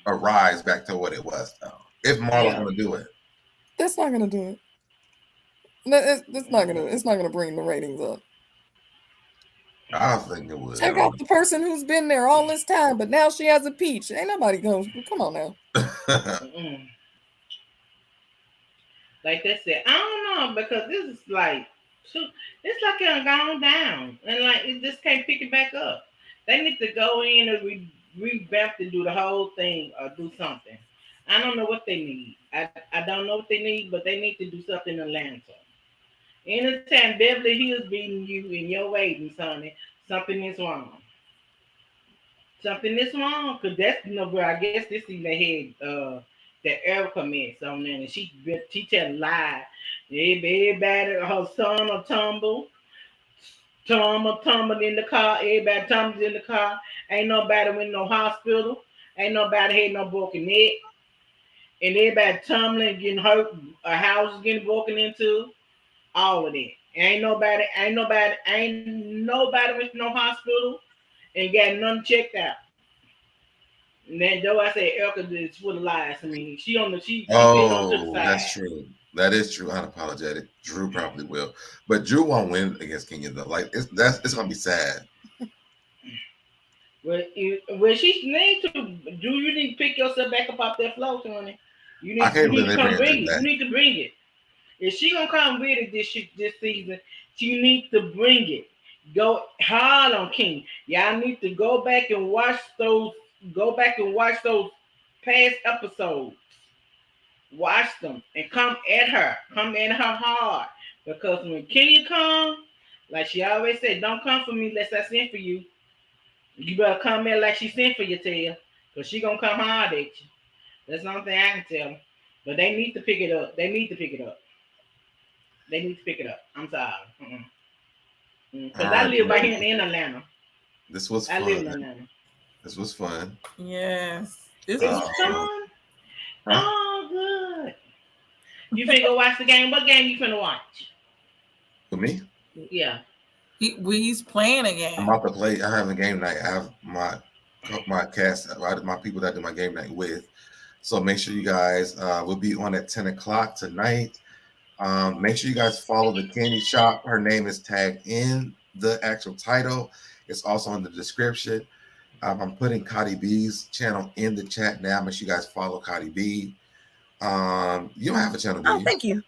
arise back to what it was, though. If Marlo's going to do it, that's not going to do it. It's not going to bring the ratings up. I think it would. Check out the person who's been there all this time, but now she has a peach. Ain't nobody going. Come on now. Like they said, I don't know because this is like, it's like it gone down, and like it just can't pick it back up. They need to go in and revamp and do the whole thing or do something. I don't know what they need. I don't know what they need, but they need to do something in Atlanta. Anytime Beverly Hills beating you in your waiting, honey, something is wrong. Something is wrong because that's where I guess this is they had the Erica mess on there, and she tell lie. Everybody, her son will tumble. Tom will tumble in the car. Everybody tumbles in the car. Ain't nobody went no hospital. Ain't nobody had no broken neck. And everybody tumbling, getting hurt. A house is getting broken into. All of that. Ain't nobody went to no hospital and got nothing checked out. And then though I say Erica is full of lies. I mean, she been on to the side. That's true. That is true. Unapologetic. Drew probably will, but Drew won't win against Kenya though. Like it's gonna be sad. Well, she need to. Drew, you need to pick yourself back up off that floor, honey. You need to come bring it. You need to bring it. If she gonna come with it this season, she needs to bring it. Go hard on King. Y'all need to go back and watch those past episodes. Watch them and come at her hard. Because when Kenya come, like she always said, don't come for me unless I send for you. You better come in like she sent for your tail, because she gonna come hard at you. That's the only thing I can tell them. But they need to pick it up. I'm sorry. Because I live right here in Atlanta. This was fun. I live in Atlanta. This was fun. Yes. This was fun. Oh, good. You finna go watch the game? What game you finna watch? For me? Yeah. He's playing a game. I'm about to play. I have a game night. I have my cast, my people that I do my game night with. So make sure you guys will be on at 10 o'clock tonight. Make sure you guys follow the Candy Shop. Her name is tagged in the actual title. It's also in the description. I'm putting Cardi B's channel in the chat now. Make sure you guys follow Cardi B. You don't have a channel, do you? Oh, thank you.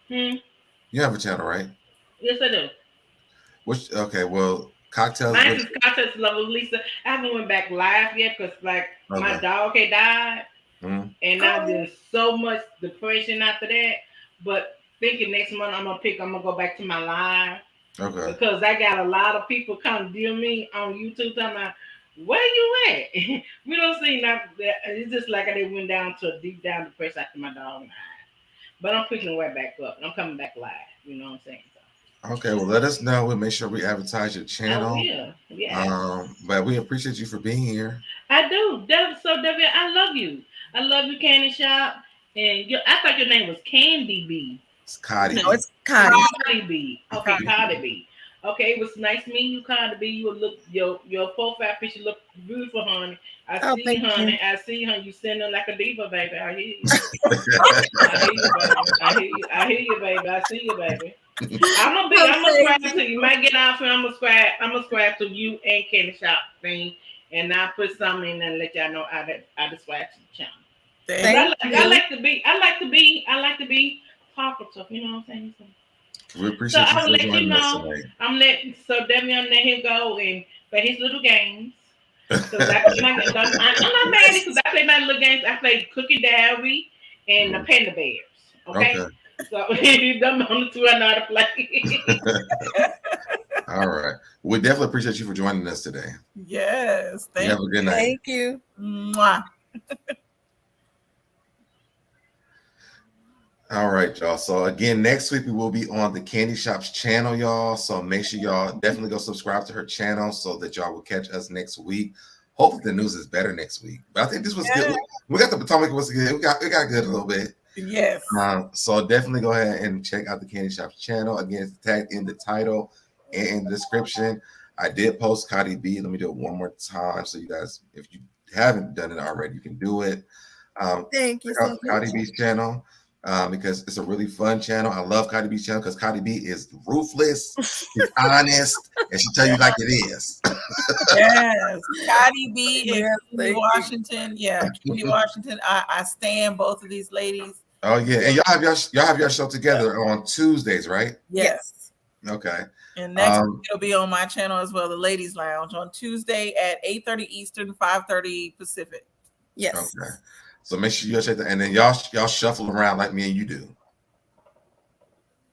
You have a channel, right? Yes, I do. Okay, well, Cocktails. Mine is Cocktails Love with Lisa. I haven't went back live yet because my dog had died. Mm-hmm. And now there's so much depression after that. But thinking next month I'm gonna go back to my live. Okay. Because I got a lot of people come deal me on YouTube talking about, where you at? We don't see nothing. It's just like they went down to a deep down depression after my dog died. But I'm picking way back up and I'm coming back live. You know what I'm saying? Okay, well, let us know. We'll make sure we advertise your channel. Oh, yeah. But we appreciate you for being here. I do. I love you. I love you, Candy Shop. And I thought your name was Candy B. It's Cardi. No, it's Cardi. Cardi B. Okay, Cardi B. Okay, it was nice meeting you, Cardi B. You look your profile picture look beautiful, honey. I see, honey. You sending like a diva, baby. I hear you. I hear you, baby. I see you, baby. I'm gonna subscribe to you. Might get off and I'm gonna subscribe to you and Candy Shop thing, and I'll put something in there and let y'all know I subscribe to the channel. I like to be talkative. You know what I'm saying? We appreciate you for joining us tonight. I'm letting SoDebNair let him go and play his little games. I'm not mad because I play my little games. I play Cookie Diary and the Panda Bears. Okay. So them on the two I know how to play. All right. We definitely appreciate you for joining us today. Yes. You have a good night. Thank you. Mwah. All right, y'all. So again, next week we will be on the Candy Shop's channel, y'all. So make sure y'all definitely go subscribe to her channel so that y'all will catch us next week. Hopefully the news is better next week. But I think this was good. We got the Potomac was good. We got good a little bit. Yes. So definitely go ahead and check out the Candy Shop's channel. Again, it's tagged in the title and in the description. I did post Cardi B. Let me do it one more time so you guys, if you haven't done it already, you can do it. Thank you so much. Cardi B's channel. because it's a really fun channel. I love Cardi B's channel because Cardi B is ruthless, she's honest, and she tell you like it is. Yes, Cardi B and Yes, Candy Washington. Yeah, Candy Washington. I stand both of these ladies. Oh yeah, and y'all have your show together on Tuesdays, right? Yes. Okay. And next week it'll be on my channel as well, the Ladies Lounge, on Tuesday at 8:30 Eastern, 5:30 Pacific. Yes. Okay. So make sure you check that, and then y'all shuffle around like me and you do,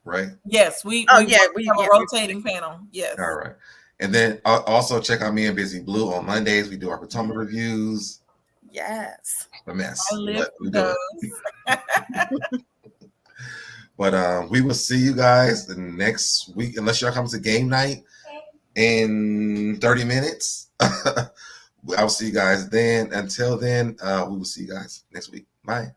right? Yes, we have a rotating panel. Yes. All right. And then also check out me and Busy Blue on Mondays. We do our Potomac reviews. Yes. A mess. I live We for do those. it. But we will see you guys the next week, unless y'all come to game night in 30 minutes. I'll see you guys then. Until then, we will see you guys next week. Bye.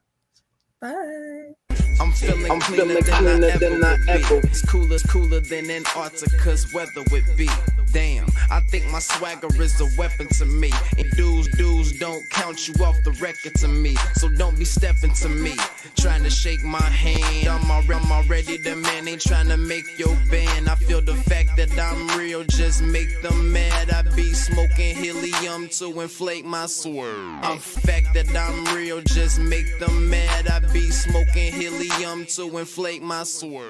Bye. I'm feeling cleaner than I ever be. It's cooler than Antarctica's weather would be. Damn, I think my swagger is a weapon to me. And dudes don't count you off the record to me. So don't be stepping to me, trying to shake my hand. I'm already the man, ain't trying to make your band. I feel the fact that I'm real, just make them mad. I be smoking helium to inflate my swerve. I'm fact that I'm real, just make them mad. I be smoking helium to inflate my swerve.